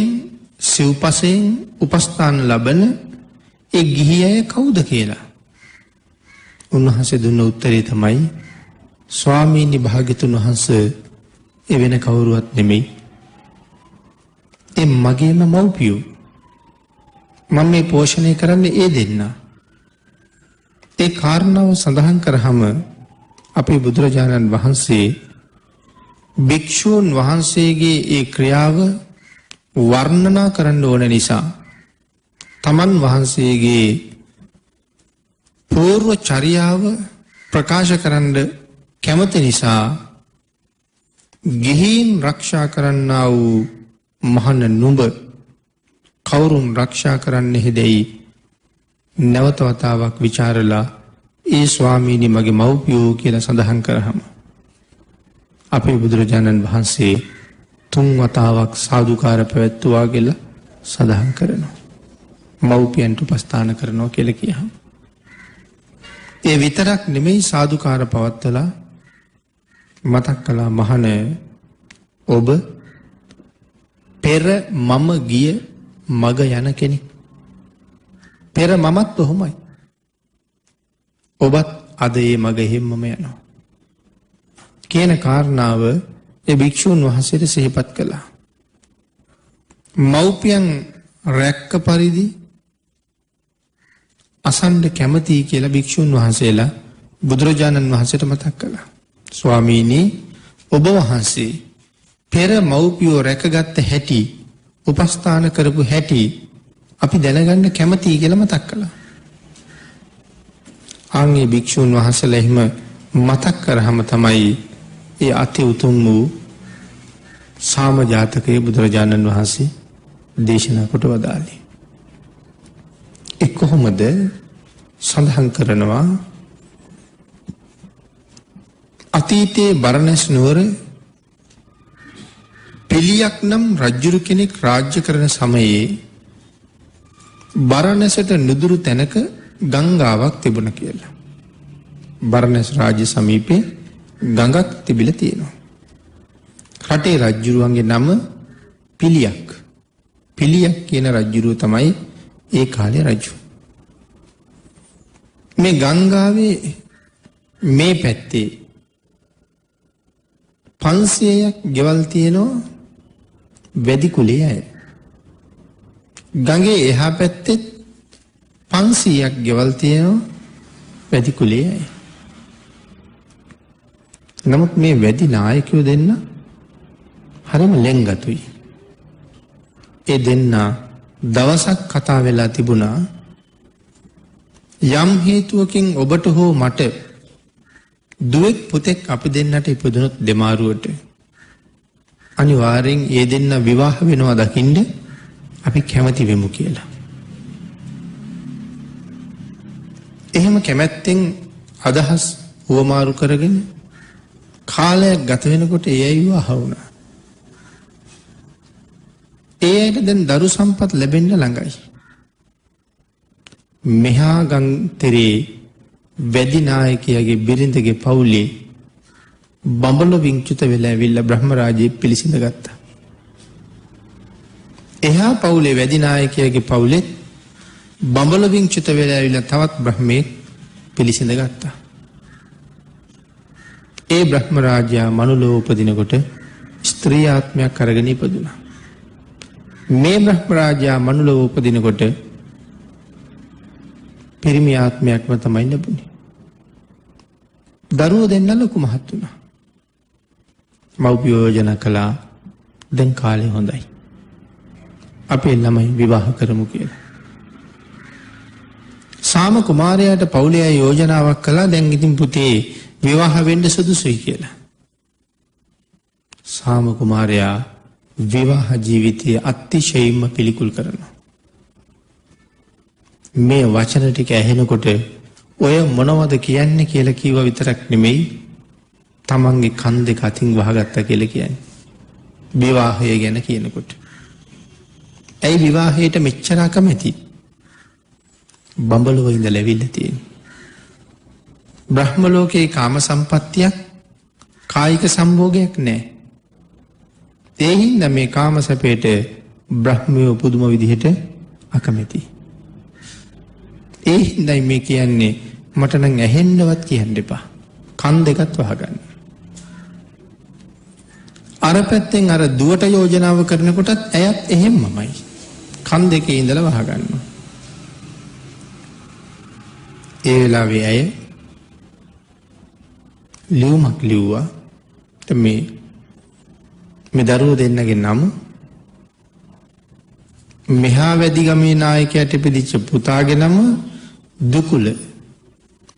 [SPEAKER 1] සිව්පසෙන් උපස්ථාන ලබන ඒ ගිහි අය කවුද කියලා. උන්වහන්සේ දුන්න උත්තරේ තමයි ස්වාමීනි භාග්‍යතුන් වහන්සේ ඒ වෙන කවුරුවත් නෙමෙයි. ඒ මගේම මව්පියෝ. මම මේ පෝෂණය කරන්නේ ඒ දෙන්නා. ඒ කාරණාව සඳහන් කරාම අපේ බුදුරජාණන් වහන්සේ භික්ෂූන් වහන්සේගේ ඒ ක්‍රියාව වර්ණනා කරන්න ඕන නිසා තමන් වහන්සේගේ పూర్ව චර්යාව ප්‍රකාශ කරන්න කැමති නිසා ගිහින් රක්ෂා කරන්නා වූ මහණ නුඹ කවුරුන් රක්ෂා කරන්නේ හිදෙයි නැවත වතාවක් ਵਿਚාරලා ඒ ස්වාමීනි මගේ මව්පියෝ කියලා සඳහන් කරාම අපේ බුදුරජාණන් වහන්සේ 3 වතාවක් සාදුකාර පැවැත්තුවා කියලා සඳහන් කරනවා. මව්පියන්ට උපස්ථාන කරනවා කියලා කියහම. ඒ විතරක් නෙමෙයි සාදුකාර පවත්වලා මතක් කළා මහණ ඔබ පෙර මම ගිය මග යන කෙනෙක්. පෙර මමත් ඔහොමයි. ඔබත් අද ඒ මග එහෙම්මම යනවා. කියන කාරණාව ඒ භික්ෂූන් වහන්සේට සිහිපත් කළා. මව්පියන් රැක්ක පරිදි අසන්න කැමතියි කියලා භික්ෂූන් වහන්සේලා බුදුරජාණන් වහන්සේට මතක් කළා. ස්වාමීනි ඔබ වහන්සේ පෙර මව්පියෝ රැකගත්ත හැටි උපස්ථාන කරපු හැටි අපි දැනගන්න කැමතියි කියලා මතක් කළා. ආන්ගේ භික්ෂූන් වහන්සේලා එහෙම මතක් කරාම තමයි ඒ අති උතුම් වූ සාම ජාතකයේ බුදුරජාණන් වහන්සේ දේශනා කොට වදාළේ. ඒ කොහොමද සඳහන් කරනවා අතීතයේ බරණැස් නුවර පිළියක් නම් රජුරු කෙනෙක් රාජ්‍ය කරන සමයේ බරණැසට නුදුරු තැනක ගංගාවක් තිබුණ කියලා. බරණැස් රාජ්‍ය සමීපේ ගඟක් තිබිලා තියෙනවා. රටේ රජුරුවන්ගේ නම පිළියක්. පිළියක් කියන රජුරුව තමයි ඒ කාලේ රජු. මේ ගංගාවේ මේ පැත්තේ 500ක් ගෙවල් තියෙනවා වැදි කුලයේ අය. ගඟේ එහා පැත්තේ 500ක් ගෙවල් තියෙනවා වැදි කුලයේ අය. නමුත් මේ වැදි නායකයෝ දෙන්න හරිම ලෙන්ගතුයි. ඒ දෙන්න දවසක් කතා වෙලා තිබුණා යම් හේතුවකින් ඔබට හෝ මට දුවෙක් පුතෙක් අපි දෙන්නට ඉපදුනොත් දෙමාරුවට අනිවාර්යෙන් ඒ දෙන්න විවාහ වෙනවා දකින්න අපි කැමති වෙමු කියලා. එහෙම කැමැත්තෙන් අදහස් හුවමාරු කරගෙන කාලයක් ගත වෙනකොට ඒ අය විවාහ වුණා. ඒ අයට දැන් දරු සම්පත් ලැබෙන්න ළඟයි. මෙහා ගංතරේ වැදි නායකයාගේ බිරිඳගේ පවුලේ බඹලො විංචුත වෙලා ඇවිල්ලා බ්‍රහ්ම රාජ්‍යය පිළිසිඳ ගත්තා. එහා පවුලේ වැදි නායකයාගේ පවුලෙත් බඹලො විංචුත වෙලා ඇවිල්ලා තවත් බ්‍රහ්මෙක් පිළිසිඳ ගත්තා. ඒ බ්‍රහ්ම රාජයා මනුලොව උපදිනකොට ස්ත්‍රී ආත්මයක් අරගෙන ඉපදුණා. මේ බ්‍රහ්ම රාජයා මනුලොව උපදිනකොට පිරිමි ආත්මයක්ම තමයි ලැබුණේ. දරුවෝ දෙන්න ලොකු මහත් වුණා. මව්පියෝ යෝජනා කළා දැන් කාලේ හොඳයි. අපේ ළමයි විවාහ කරමු කියලා. සාම කුමාරයාට පවුලේ අය යෝජනාවක් කළා දැන් ඉතින් පුතේ විවාහ වෙන්න සුදුසුයි කියලා. සාම කුමාරයා විවාහ ජීවිතය අතිශයින්ම පිළිකුල් කරනවා. මේ වචන ටික ඇහෙනකොට ඔය මොනවද කියන්නේ කියලා කිව්ව විතරක් නෙමෙයි තමන්ගේ කන් දෙක අතින් වහගත්තා කියලා කියන්නේ. විවාහය ගැන කියනකොට. ඇයි විවාහයට මෙච්චර අකමැති? බඹලොව ඉඳලා ඇවිල්ලා තියෙන්නේ. බ්‍රහ්ම ලෝකේ කාම සම්පත්තියක් කායික සම්භෝගයක් නැහැ. ඒ හින්දා මේ කාම සැපේට බ්‍රහ්මයෝ පුදුම විදිහට අකමැති. ඒ හින්දායි මේ කියන්නේ මට නම් ඇහෙන්නවත් කියන්න එපා. කන් දෙකත් වහගන්න. අර පැත්තෙන් අර දුවට යෝජනාව කරනකොටත් ඇයත් එහෙම්මමයි. කන් දෙකේ ඉඳලා වහගන්නවා. ඒ වෙලාවේ ඇය ලියුමක් ලිව්වා. මේ දරුවෝ දෙන්නගේ නම මෙහා වැදිගමේ නායකයාට ඉපදිච්ච පුතාගේ නම දුකුල.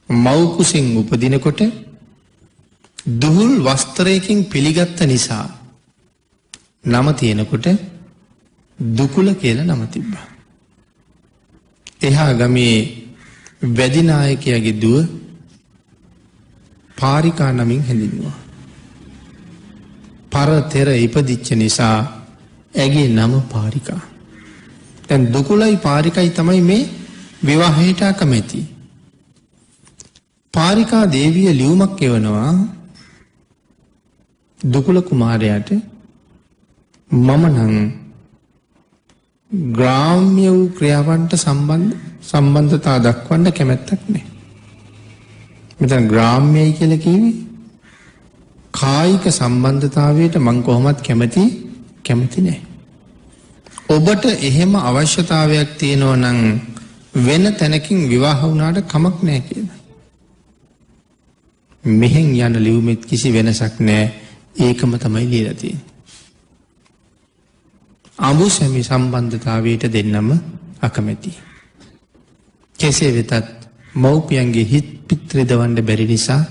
[SPEAKER 1] මව් කුසින් උපදිනකොට දුහුල් වස්ත්‍රයකින් පිළිගත්ත නිසා නම තියෙනකොට දුකුල කියලා නම තිබ්බා. එහා ගමේ වැදි නායකයාගේ දුව පාරිකා නමින් හැඳින්වුවා. පරතෙර ඉපදිච්ච නිසා ඇගේ නම පාරිකා. දැන් දුකුලයි පාරිකයි තමයි මේ විවාහයට අකමැති. පාරිකා දේවිය ලියුමක් එවනවා දුකුල කුමාරයාට මම නම් ග්‍රාම්‍ය වූ ක්‍රියාවන්ට සම්බන්ධතා දක්වන්න කැමැත්තක් නැහැ. මෙතන ග්‍රාම්‍යයි කියලා කිව්වේ කායික සම්බන්ධතාවයට මං කොහොමත් කැමති නැහැ. ඔබට එහෙම අවශ්‍යතාවයක් තියෙනවා නම් වෙන තැනකින් විවාහ වුණාට කමක් නැහැ කියලා. මෙහෙන් යන ලියුමෙත් කිසි වෙනසක් නැහැ. ඒකම තමයි ලියලා තියෙන්නේ. අඹුසැමි සම්බන්ධතාවයට දෙන්නම අකමැති. කෙසේ වෙතත් මව්පියන්ගේ හිත් පිත් රිදවන්න බැරි නිසා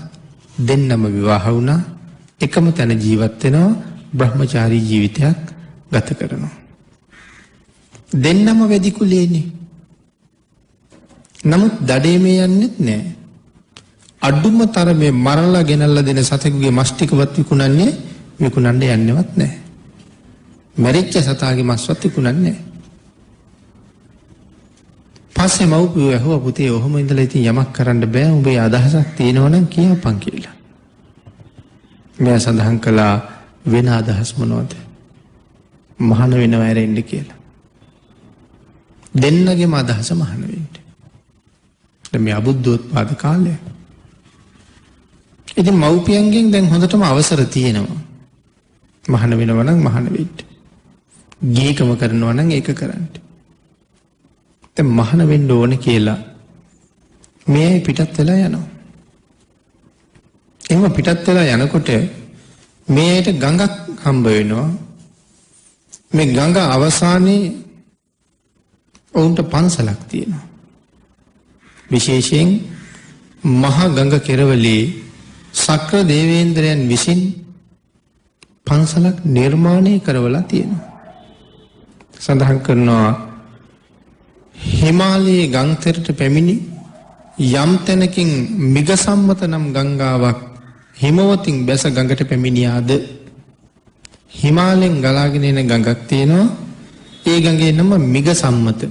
[SPEAKER 1] දෙන්නම විවාහ වුණා. එකම තැන ජීවත් වෙනවා. බ්‍රහ්මචාරී ජීවිතයක් ගත කරනවා. දෙන්නම වැඩි කුලේනේ. නමුත් දඩේමේ යන්නෙත් නෑ. අඩුම තරමේ මරලා ගෙනල්ලා දෙන සතෙකුගේ මස් ටිකවත් විකුණන්න යන්නේවත් නෑ. මැරිච්ච සතාගේ මස්වත් විකුණන්නේ නෑ. පස්සේ මව්පියෝ ඇහුවා පුතේ ඔහොම ඉඳලා ඉතින් යමක් කරන්න බෑ. උඹේ අදහසක් තියෙනවා නම් කියපන් කියලා. මෙයා සඳහන් කළා වෙන අදහස් මොනවද? මහාන වෙනව ඇරෙන්න කියලා. දෙන්නගේම අදහස මහාන වෙන්න. දැන් මේ අබුද්ධෝත්පාද කාලය. ඉතින් මව්පියන්ගෙන් දැන් හොඳටම අවසර තියෙනවා. මහාන වෙනවා නම් මහාන වෙන්න. ගීකම කරනවා නම් ඒක කරන්න. දැන් මහාන වෙන්න ඕනේ කියලා මේ පිටත් වෙලා යනවා. එහෙම පිටත් වෙලා යනකොට මේට ගඟක් හම්බ වෙනවා. මේ ගඟ අවසානයේ ඔවුන්ට පන්සලක් තියෙනවා. විශේෂයෙන් මහා ගඟ කෙරවලේ සක්‍ර දේවේන්ද්‍රයන් විසින් පන්සලක් නිර්මාණය කරවලා තියෙනවා. සඳහන් කරනවා හිමාලයේ ගංතෙරට පැමිණි යම් තැනකින් මිගසම්මත නම් ගංගාවක් හිමවතින් බැස ගඟට පැමිණියාද හිමාලයෙන් ගලාගෙන එන ගඟක් තියෙනවා. ඒ ගඟේ නම මිගසම්මත.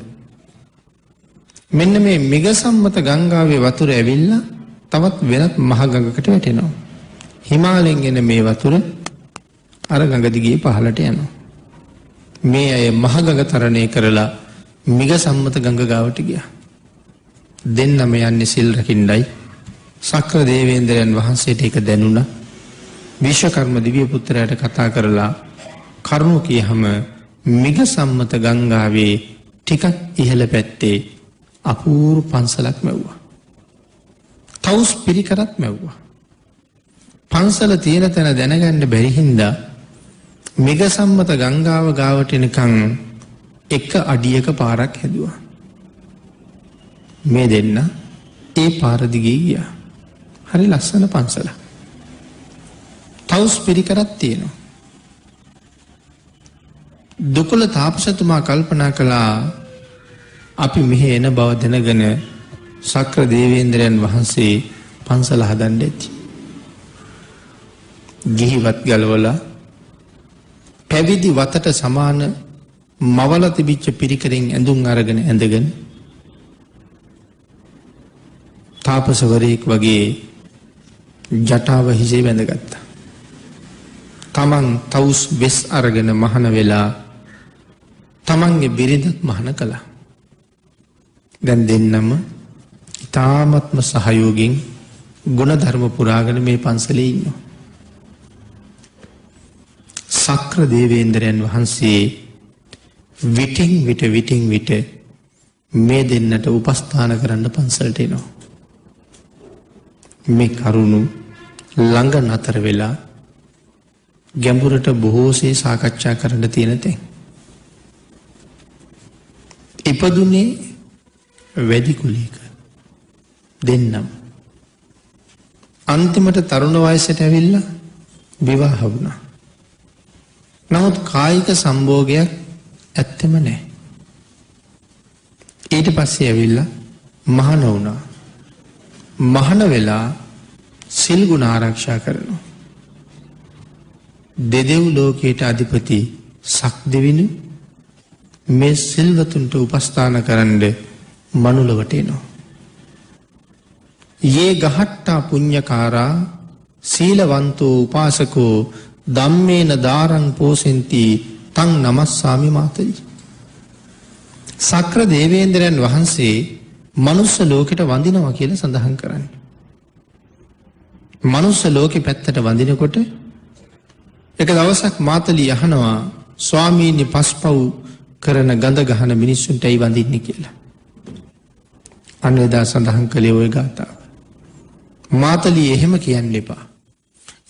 [SPEAKER 1] මෙන්න මේ මිගසම්මත ගංගාවේ වතුර ඇවිල්ලා තවත් වෙනත් මහ ගඟකට වැටෙනවා. හිමාලයෙන් එන මේ වතුර අර ගඟ දිගේ පහළට යනවා. මේ අය මහ ගඟ තරණය කරලා මිගසම්මත ගඟ ගාවට ගියා. දෙන්නම යන්නේ සිල් රකින්නයි. සක්‍ර දේවේන්ද්‍රයන් වහන්සේට ඒක දැනුණා. විශ්වකර්ම දිව්‍ය පුත්‍රයාට කතා කරලා කරුණු කියහම මිගසම්මත ගංගාවේ ටිකක් ඉහළ පැත්තේ අපූර්ව පන්සලක් මැව්වා. තවුස් පිරිකරත් මැව්වා. පන්සල තියෙන තැන දැනගන්න බැරි හින්දා මිගසම්මත ගංගාව ගාවට එනකන් එක අඩියක පාරක් හැදුවා. මේ දෙන්න ඒ පාර දිගේ ගියා. හරි ලස්සන පන්සලක්. තවුස් පිරිකරත් තියෙනවා. දුකල තාපසතුමා කල්පනා කළා අපි මෙහෙ එන බව දැනගෙන සක්‍ර දේවේන්ද්‍රයන් වහන්සේ පන්සල හදන්න ඇති. ගිහිවත් ගලවලා පැවිදි වතට සමාන මවල තිබිච්ච පිරිකරින් ඇඳුම් අරගෙන ඇඳගෙන තාපසවරයෙක් වගේ ජටාව හිසේ බැඳගත්තා. තමන් තවුස් වෙස් අරගෙන මහන වෙලා තමන්ගේ බිරිඳත් මහන කළා. දැන් දෙන්නම ඉතාමත්ම සහයෝගයෙන් ගුණධර්ම පුරාගෙන මේ පන්සලේ ඉන්නවා. සක්‍ර දේවේන්ද්‍රයන් වහන්සේ විටින් විට මේ දෙන්නට උපස්ථාන කරන්න පන්සලට එනවා. මේ කරුණු ළඟ නතර වෙලා ගැඹුරට බොහෝසේ සාකච්ඡා කරන්න තියෙන තැන්. ඉපදුනේ වැඩි කුලයක දෙන්නම. අන්තිමට තරුණ වයසට ඇවිල්ලා විවාහ වුණා. නමුත් කායික සම්භෝගයක් ඇත්තෙම නැහැ. ඊට පස්සේ ඇවිල්ලා මහාන වුණා. මහාන වෙලා සිල් ගුණ ආරක්ෂා කරනවා. දෙදෙව් ලෝකයට අධිපති සක්දෙවිනු මේ සිල්වතුන්ට උපස්ථාන කරන්න මනුලවට එනවා. යේ ගහට්ටා පුඤ්ඤකාරා සීලවන්තෝ උපාසකෝ ධම්මේන දාරං පෝසෙන්ති තං නමස්සාමි මාතයි. සක්‍ර දේවේන්ද්‍රයන් වහන්සේ මනුස්ස ලෝකෙට වඳිනවා කියලා සඳහන් කරන්නේ. මනුස්ස ලෝකෙ පැත්තට වඳිනකොට එක දවසක් මාතලී අහනවා ස්වාමීනි පස්පව් කරන ගඳ ගහන මිනිස්සුන්ට ඇයි වඳින්නේ කියලා. අන්න එදා සඳහන් කළේ ওই ගාථාව. මාතලී එහෙම කියන්න එපා.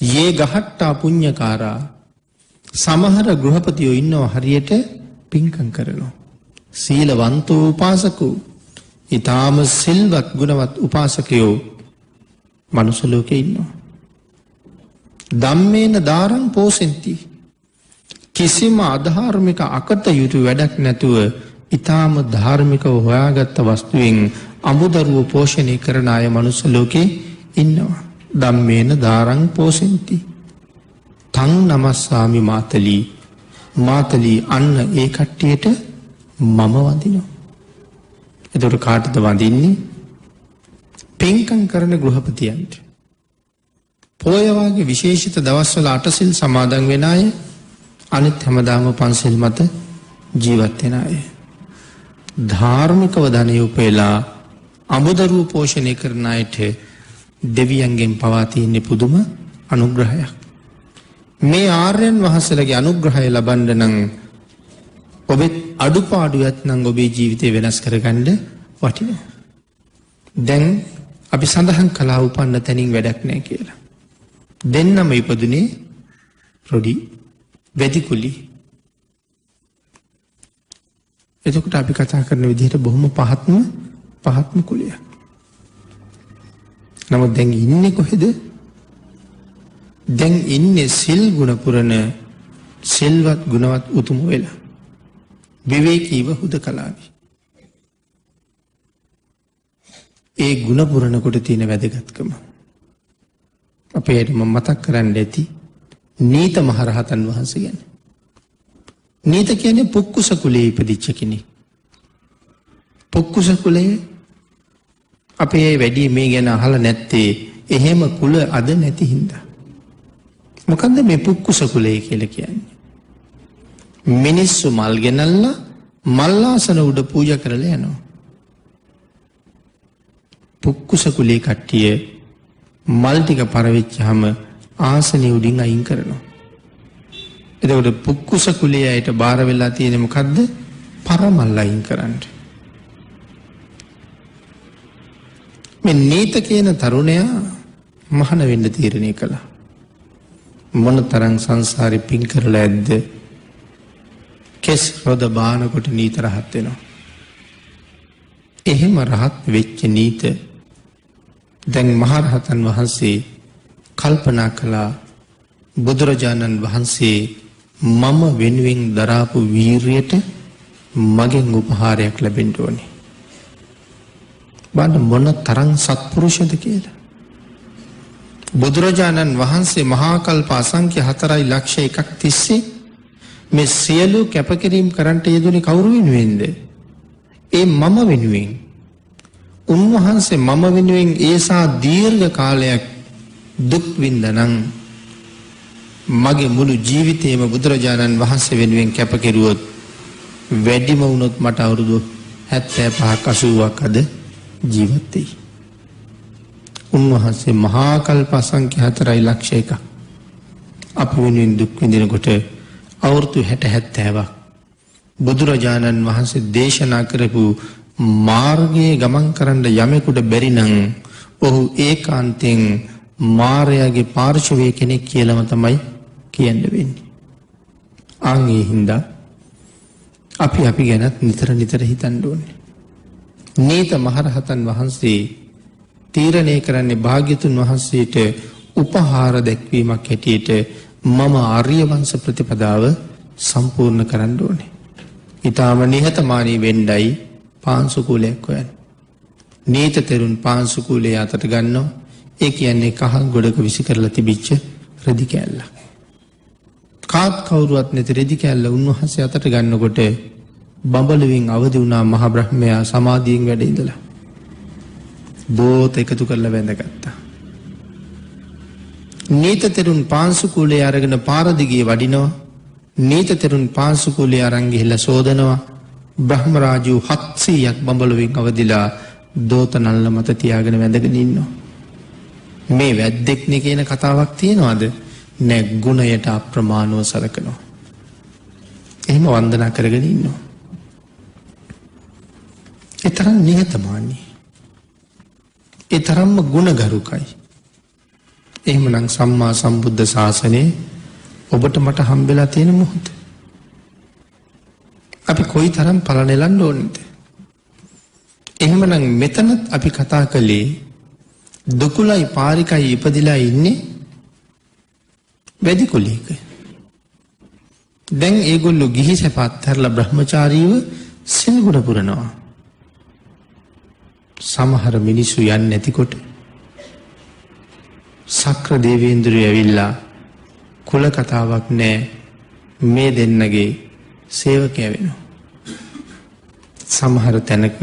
[SPEAKER 1] යේ ගහට්ටා පුඤ්ඤකාරා සමහර ගෘහපතියෝ ඉන්නවා හරියට පින්කම් කරනවා. සීලවන්තෝ උපාසකෝ ඊටාම සිල්වත් ගුණවත් උපාසකයෝ මනුස්ස ලෝකේ ඉන්නවා. ධම්මේන දාරං පෝසෙන්ති කිසිම අධාර්මික අකටයුතු වැඩක් නැතුව ඊටාම ධාර්මිකව හොයාගත්ත වස්තුවෙන් අමුදරුව පෝෂණය කරන අය මනුස්ස ලෝකේ ඉන්නවා. ධම්මේන දාරං පෝසෙන්ති තං නමස්සාමි මාතලී මාතලී අන්න ඒ කට්ටියට මම වඳිනවා. එතකොට කාටද වඳින්නේ? පින්කම් කරන ගෘහපතියන්ට. පොය වගේ විශේෂිත දවස්වල අටසිල් සමාදන් වෙන අය අනිත් හැමදාම පන්සිල් මත ජීවත් වෙන අය. ධාර්මිකව ධනෙ උපයලා අමුදරුව පෝෂණය කරන අයට දෙවියන්ගෙන් පවා තියෙන පුදුම අනුග්‍රහයක්. මේ ආර්යයන් වහන්සේලාගේ අනුග්‍රහය ලබන්න නම් ඔබේ අඩුපාඩුවක් නම් ඔබේ ජීවිතේ වෙනස් කරගන්න වටිනවා. දැන් අපි සඳහන් කළා උපන්න තැනින් වැඩක් නැහැ කියලා. දෙන්නම ඉපදුනේ රොඩි වැඩි කුලී. එතකොට අපි කතා කරන විදිහට බොහොම පහත්ම කුලයක්. නමුත් දැන් ඉන්නේ කොහෙද? දැන් ඉන්නේ සිල් ගුණ පුරන සිල්වත් ගුණවත් උතුම් වෙලා. විවේකීව හුදකලාවි. ඒ ගුණ පුරනකොට තියෙන වැදගත්කම අපේට මතක් කරන්න ඇති නීත මහරහතන් වහන්සේ ගැන. නීත කියන්නේ පුක්කුස කුලයේ ඉපදිච්ච කෙනෙක්. පුක්කුස කුලයේ අපේ වැඩි මේ ගැන අහලා නැත්තේ එහෙම කුල අද නැති හින්දා. මොකන්ද මේ පුක්කුස කුලය කියලා කියන්නේ? මිනිස්සු මල් ගෙනල්ලා මල්ලාසන උඩ පූජා කරලා යනවා. පුක්කුස කුලේ කට්ටිය මල් ටික පරවෙච්චාම ආසනෙ උඩින් අයින් කරනවා. එතකොට පුක්කුස කුලේ අයට බාර වෙලා තියෙන්නේ මොකද්ද? පරමල් අයින් කරන්න. මේ නීත කියන තරුණයා මහාන වෙන්න තීරණය කළා. මොනතරම් සංසාරේ පින් කරලා ඇද්ද? කෙස් රොද බානකොට නීත රහත් වෙනවා. එහෙම රහත් වෙච්ච නීත දැන් මහරහතන් වහන්සේ කල්පනා කළා බුදුරජාණන් වහන්සේ මම වෙනුවෙන් දරාපු වීරියට මගෙන් උපහාරයක් ලැබෙන්න ඕනේ. බලන්න මොන තරම් සත්පුරුෂද කියලා. බුදුරජාණන් වහන්සේ මහා කල්ප අසංඛ්‍ය 4,01,000ක් තිස්සේ මේ සියලු කැපකිරීම කරන්නට යෙදුනේ කවුරු වෙනුවෙන්ද? ඒ මම වෙනුවෙන්. උන්වහන්සේ මම වෙනුවෙන් ඒසා දීර්ඝ කාලයක් දුක් විඳනනම් මගේ මුළු ජීවිතේම බුදුරජාණන් වහන්සේ වෙනුවෙන් කැපකිරුවොත් වැඩිම වුණොත් මට අවුරුදු 75ක් 80ක් අද ජීවත් වෙයි. උන්වහන්සේ මහා කල්ප අසංඛ්‍ය 4,01,000ක් අප වෙනුවෙන් දුක් විඳිනකොට අවුරුදු 60-70ක් බුදුරජාණන් වහන්සේ දේශනා කරපු මාර්ගයේ ගමන් කරන්න යමෙකුට බැරි නම් ඔහු ඒකාන්තයෙන් මාර්යාගේ පාර්ශවයේ කෙනෙක් කියලාම තමයි කියන්න වෙන්නේ. ආන්ගේ හින්දා අපි ගැනත් නිතර හිතන්න ඕනේ. නීත මහරහතන් වහන්සේ තීරණය කරන්නේ භාග්‍යතුන් වහන්සේට උපහාර දැක්වීමක් හැටියට මම ආර්ය වංශ ප්‍රතිපදාව සම්පූර්ණ කරන්න ඕනේ. ඊටාම නිහතමානී වෙන්නයි පාංශුකූලයක් හොයන්නේ. නීත තෙරුන් පාංශුකූලයේ අතට ගන්නවා. ඒ කියන්නේ කහල් ගොඩක විසි කරලා තිබිච්ච රෙදි කෑල්ලක්. කාත් කවුරුවත් නැති රෙදි කෑල්ල උන්වහන්සේ අතට ගන්නකොට බඹලුවින් අවදි වුණා මහ බ්‍රහ්මයා සමාධියෙන් වැඩ ඉඳලා. දෝත එකතු කරලා වැඳගත්තා. නීත තෙරුන් පාංශුකූලයේ අරගෙන පාර දිගේ වඩිනවා. නීත තෙරුන් පාංශුකූලයේ අරන් ගිහිල්ලා සෝදනවා. බ්‍රහ්ම රාජු 700ක් බඹලුවින් අවදිලා දෝත නල්ල මත තියාගෙන වැඳගෙන ඉන්නවා. මේ වැද්දෙක්නේ කියන කතාවක් තියෙනවද? නෑ, ගුණයට අප්‍රමාණව සලකනවා. එහෙම වන්දනා කරගෙන ඉන්නවා. ඒ තරම් නිහතමානී. ඒ තරම්ම ගුණගරුකයි. එහෙමනම් සම්මා සම්බුද්ධ ශාසනයේ ඔබට මට හම්බෙලා තියෙන මොහොත අපි කොයි තරම් පල නෙලන්න ඕනද? එහෙමනම් මෙතනත් අපි කතා කළේ දුකුලයි පාරිකයි ඉපදිලා ඉන්නේ වැඩි කුලයක. දැන් ඒගොල්ලෝ ගිහි සැපත් හැරලා බ්‍රහ්මචාරීව සිල්ගුණ පුරනවා. සමහර මිනිස්සු යන්නේ නැතිකොට සක්‍ර දේවේන්ද්‍රය ඇවිල්ලා කුල කතාවක් නෑ මේ දෙන්නගේ සේවකයා වෙනවා. සමහර තැනක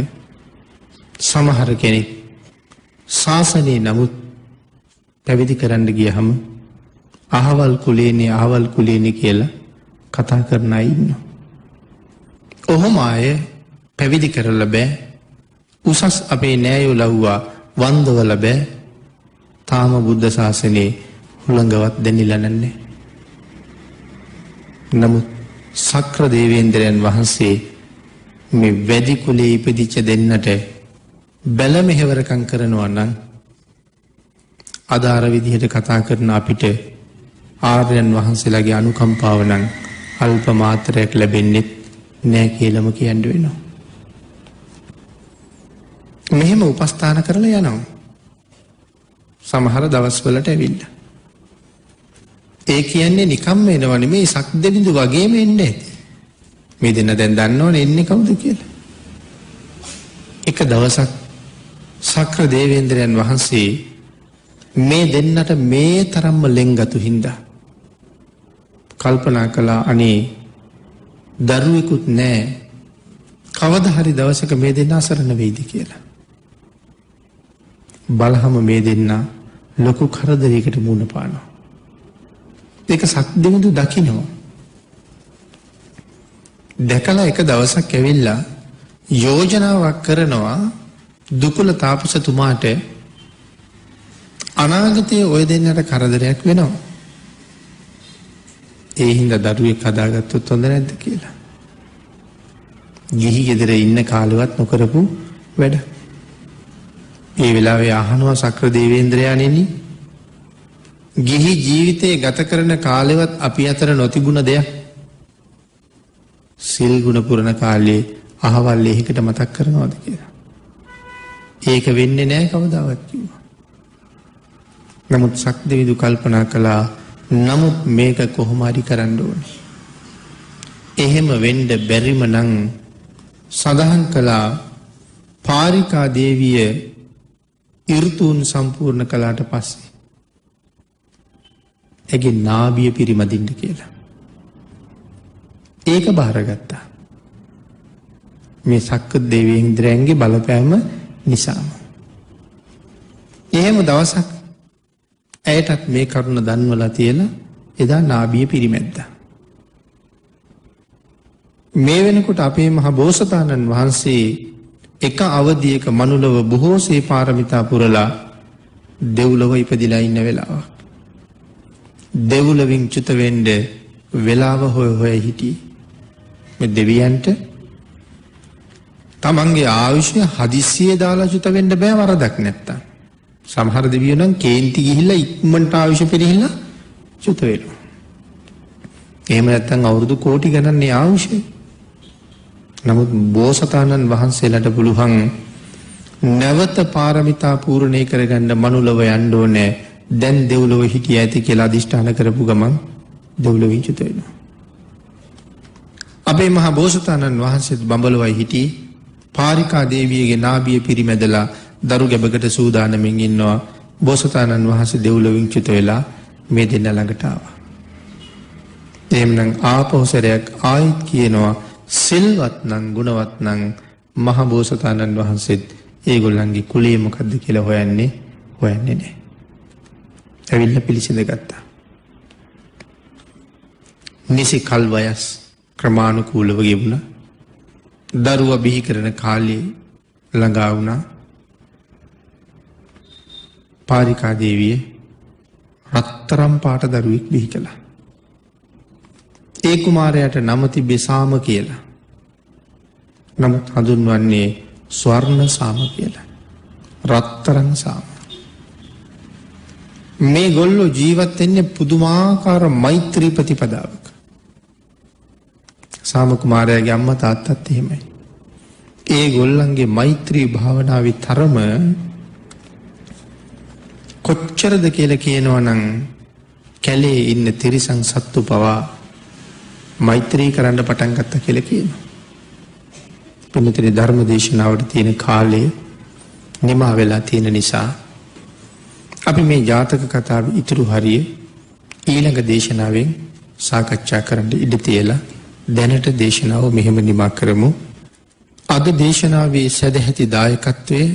[SPEAKER 1] සමහර කෙනෙක් ශාසනයේ නමුත් පැවිදි කරන්න ගියහම අහවල් කුලේනේ කියලා කතා කරන අය ඉන්නවා. ඔහොම අය පැවිදි කරලා බෑ. උසස් අපේ නෑයෝ ලව්වා වන්දවල බෑ. තාම බුද්ධ ශාසනයේ හුළඟවත් දැනිලා නැහැ. නමුත් සක්‍ර දේවේන්ද්‍රයන් වහන්සේ මේ වැඩි කුලේ ඉපදිච්ච දෙන්නට බැල මෙහෙවරකම් කරනවා නම් අදාර විදිහට කතා කරන අපිට ආර්යයන් වහන්සේලාගේ අනුකම්පාව නම් අල්ප මාත්‍රයක් ලැබෙන්නේ නැහැ කියලාම කියන්න වෙනවා. මෙහෙම උපස්ථාන කරලා යනවා. සමහර දවස්වලට ඇවිල්ලා. ඒ කියන්නේ නිකම්ම එනව නෙමෙයි, සක්දෙවිඳු වගේම එන්නේ. මේ දෙන්න දැන් දන්නවනේ එන්නේ කවුද කියලා. එක දවසක් සක්‍ර දේවේන්ද්‍රයන් වහන්සේ මේ දෙන්නට මේ තරම්ම ලෙන්ගතු හින්දා කල්පනා කළා අනේ දරුවෙකුත් නැහැ. කවදා හරි දවසක මේ දෙන්න අසරණ වෙයිද කියලා. බලහම මේ දෙන්න ලොකු කරදරයකට මුහුණ පානවා. ඒක සක්දෙවිඳු දකිනවා. දැකලා එක දවසක් ඇවිල්ලා යෝජනාවක් කරනවා දුකුල තාපසතුමාට අනාගතයේ ඔය දෙන්නට කරදරයක් වෙනවා. ඒ හින්දා දරුවෙක් හදාගත්තොත් හොඳ නැද්ද කියලා. ගිහි ගෙදර ඉන්න කාලෙවත් නොකරපු වැඩ. ඒ වෙලාවේ අහනවා සක්‍ර දේවේන්ද්‍රයාණෙනි, ගිහි ජීවිතේ ගත කරන කාලෙවත් අපි අතර නොතිබුණ දෙයක් සිල් ගුණ පුරන කාලේ අහවල් ලේහිකට මතක් කරනවද කියලා. ඒක වෙන්නේ නැහැ කවදාවත් කිව්වා. නමුත් සක්දෙවිඳු කල්පනා කළා නමුත් මේක කොහොම හරි කරන්න ඕනේ. එහෙම වෙන්න බැරිම නම් සඳහන් කළා පාරිකා දේවිය ඍතුන් සම්පූර්ණ කළාට පස්සේ ඒගේ නාභිය පිරිමදින්න කියලා. ඒක බාරගත්තා. මේ සක්‍ර දේවේන්ද්‍රයන්ගේ බලපෑම නිසාම. එහෙම දවසක් ඇයටත් මේ කරුණ දන්වලා තියලා එදා නාභිය පිරිමැද්දා. මේ වෙනකොට අපේ මහ බෝසතාණන් වහන්සේ එක අවධියක මනුලව බොහෝසේ පාරමිතා පුරලා දෙව්ලොව ඉපදිලා ඉන්න වෙලාවක්. දෙව්ලොවින් චුත වෙන්න වෙලාව හොය හිටියේ. මේ දෙවියන්ට තමන්ගේ ආයුෂය හදිස්සියේ දාලා චුත වෙන්න බෑ වරදක් නැත්තම්. සමහර දෙවියෝ නම් කේන්ති ගිහිල්ලා ඉක්මනට ආයුෂ පිරිහිලා චුත වෙනවා. එහෙම නැත්තම් අවුරුදු කෝටි ගණන් ආයුෂය. නමුත් බෝසතාණන් වහන්සේලාට පුළුවන් නැවත පාරමිතා පූර්ණේ කරගන්න මනුලව යන්න ඕනේ. දැන් දෙව්ලොව හිටිය ඇති කියලා අදිෂ්ඨාන කරපු ගමන් දෙව්ලොවින් චුත වෙනවා. අපේ මහා බෝසතාණන් වහන්සේත් බඹලොවයි හිටියේ. පාරිකා දේවියගේ නාභිය පිරිමැදලා දරු ගැබකට සූදානමින් ඉන්නවා. බෝසතාණන් වහන්සේ දෙව්ලොවින් චුත වෙලා මේ දෙන්න ළඟට ආවා. එහෙමනම් ආපෞසරයක් ආයිත් කියනවා සිල්වත් නම් ගුණවත් නම් මහ බෝසතාණන් වහන්සේත් ඒගොල්ලන්ගේ කුලේ මොකද්ද කියලා හොයන්නේ නැහැ. ඇවිල්ලා පිළිසිඳ ගත්තා. නිසි කල් වයස් ක්‍රමානුකූලව ගෙවුණා. දරුවා බිහි කරන කාලේ ළඟා වුණා. පාරිකා දේවිය රත්තරම් පාට දරුවෙක් බිහි කළා. ඒ කුමාරයාට නම තිබ්බේ සාම කියලා. නමුත් හඳුන්වන්නේ ස්වර්ණ සාම කියලා. රත්තරන් සාම. මේ ගොල්ලෝ ජීවත් වෙන්නේ පුදුමාකාර මෛත්‍රී ප්‍රතිපදාවක. සාම කුමාරයාගේ අම්මා තාත්තත් එහෙමයි. ඒ ගොල්ලන්ගේ මෛත්‍රී භාවනාවේ තරම කොච්චරද කියලා කියනවනම් කැලේ ඉන්න තිරිසන් සත්තු පවා මෛත්‍රී කරන්න පටන් ගත්තා කියලා කියනවා. පින්තුනි ධර්ම දේශනාවට තියෙන කාලේ නිමා වෙලා තියෙන නිසා අපි මේ ජාතක කතාවේ ඉතුරු හරිය ඊළඟ දේශනාවෙන් සාකච්ඡා කරන්න ඉඩ තියලා දැනට දේශනාව මෙහෙම නිමා කරමු. අද දේශනාවේ සදැහැති දායකත්වයේ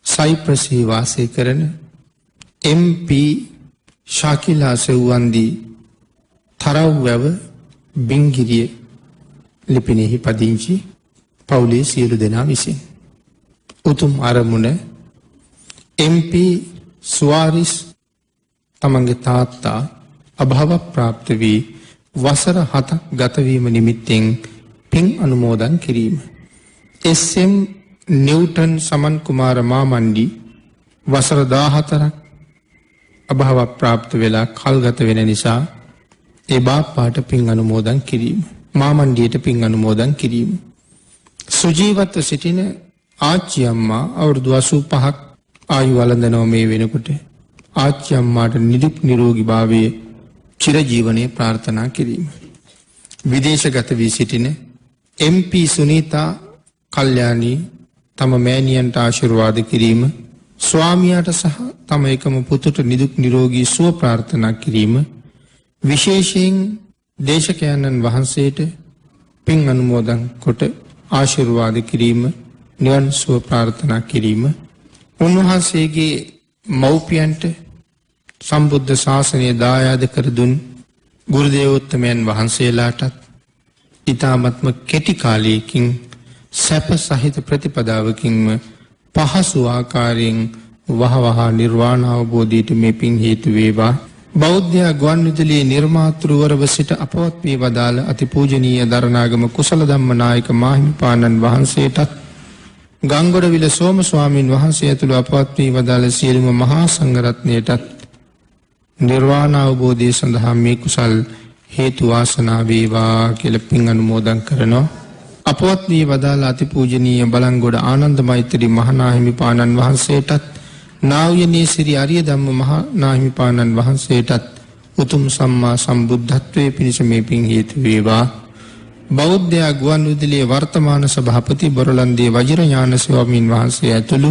[SPEAKER 1] සයිප්‍රසී වාසය කරන MP ශාකිලා සෙව්වන්දී තරව්වැව බිංගිරිය ලිපිනෙහි පදිංචි පවුලේ සියලු දෙනා විසින් උතුම් අරමුණ MP සුවාරිස් තමන්ගේ තාත්තා අභාව ප්‍රාප්ත වී වසර 7ක් ගතවීම නිමිත්තෙන් පින් අනුමෝදන් කිරීම. SM නිව්ටන් සමන් කුමාර මාමණ්ඩි වසර 14ක් අභාව ප්‍රාප්ත වෙලා කල්ගත වෙන නිසා ඒ බාප්පාට පින් අනුමෝදන් කිරීම. මාමණ්ඩියට පින් අනුමෝදන් කිරීම. සුජීවත්ව සිටින ආච්චි අම්මා අවුරුදු 85ක් ආයු වළඳනවා මේ වෙනකොට. ආච්චි අම්මාට නිදුක් නිරෝගී භාවයේ චිරජීවනයේ ප්‍රාර්ථනා කිරීම. විදේශගත වී සිටින MP සුනීතා කල්යාණී තම මෑණියන්ට ආශිර්වාද කිරීම. ස්වාමියාට සහ තම එකම පුතුට නිදුක් නිරෝගී සුව ප්‍රාර්ථනා කිරීම. විශේෂයෙන් දේශකයන්න් වහන්සේට පින් අනුමෝදන් කොට ආශිර්වාද කිරීම, නිවන් සුව ප්‍රාර්ථනා කිරීම. උන්වහන්සේගේ මව්පියන්ට සම්බුද්ධ ශාසනය දායාද කර දුන් ගුරුදේවෝත්තමයන් වහන්සේලාටත් ඊ타මත්ම කෙටි කාලයකින් සැප සහිත ප්‍රතිපදාවකින්ම පහසු ආකාරයෙන් වහවහ නිර්වාණ අවබෝධයට මේ පින් හේතු වේවා. බෞද්ධ ගුවන්විදුලියේ නිර්මාතෘවරව සිට අපවත් වී වදාළ අතිපූජනීය දරණාගම කුසල ධම්මනායක මාහිමිපාණන් වහන්සේටත් ගංගොඩවිල සෝම ස්වාමීන් වහන්සේ ඇතුළු අපවත් වී වදාළ සියලුම මහා සංඝරත්නයටත් නිර්වාණ අවබෝධය සඳහා මේ කුසල් හේතු වාසනා වේවා කියලා පින් අනුමෝදන් කරනවා. අපවත් වී වදාළ අතිපූජනීය බලංගොඩ ආනන්ද මෛත්‍රී මහනාහිමිපාණන් වහන්සේටත් නා වූ ශ්‍රී අරිය ධම්ම මහා නාහිමිපාණන් වහන්සේටත් උතුම් සම්මා සම්බුද්ධත්වයේ පිණිස මේ පින් හේතු වේවා. බෞද්ධ ගුවන්විදුලියේ වර්තමාන සභාපති බොරලන්දේ වජිරඥාන ස්වාමීන් වහන්සේ ඇතුළු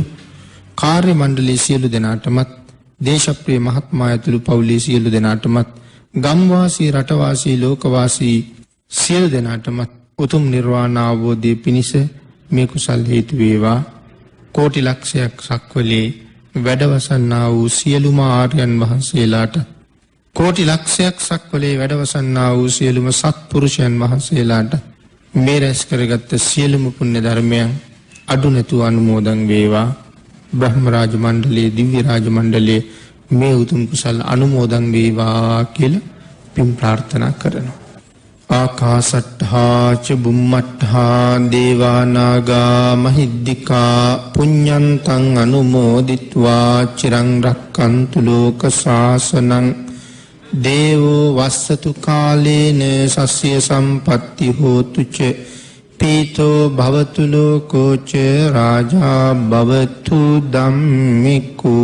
[SPEAKER 1] කාර්ය මණ්ඩලයේ සියලු දෙනාටමත් දේශප්‍රිය මහත්මයා ඇතුළු පවුලේ සියලු දෙනාටමත් ගම්වාසී රටවාසී ලෝකවාසී සියලු දෙනාටමත් උතුම් නිර්වාණ අවබෝධයේ පිණිස මේ කුසල් හේතු වේවා. කෝටි ලක්ෂයක් සක්වලේ වැඩවසන්නා වූ සියලුම ආර්යයන් වහන්සේලාට කෝටි ලක්ෂයක් සක්වලේ වැඩවසන්නා වූ සියලුම සත්පුරුෂයන් වහන්සේලාට මේ රැස් කරගත්ත සියලුම පුණ්‍ය ධර්මයන් අඩු නැතුව අනුමෝදන් වේවා. බ්‍රහ්ම රාජ මණ්ඩලයේ දිව්‍ය රාජ මණ්ඩලයේ මේ උතුම් කුසල් අනුමෝදන් වේවා කියලා පින් ප්‍රාර්ථනා කරනවා. ආකාසට්ඨා ච බුම්මට්ඨා දේවා නාග මහිද්దికා පුඤ්ඤන්තං අනුමෝදිත්වා චිරං රක්칸තු ලෝක ශාසනං දේවෝ වස්සතු කාලේන සස්්‍ය සම්පත්ති හෝතු ච පීතෝ භවතු ලෝකෝච රාජා භවතු ධම්මිකෝ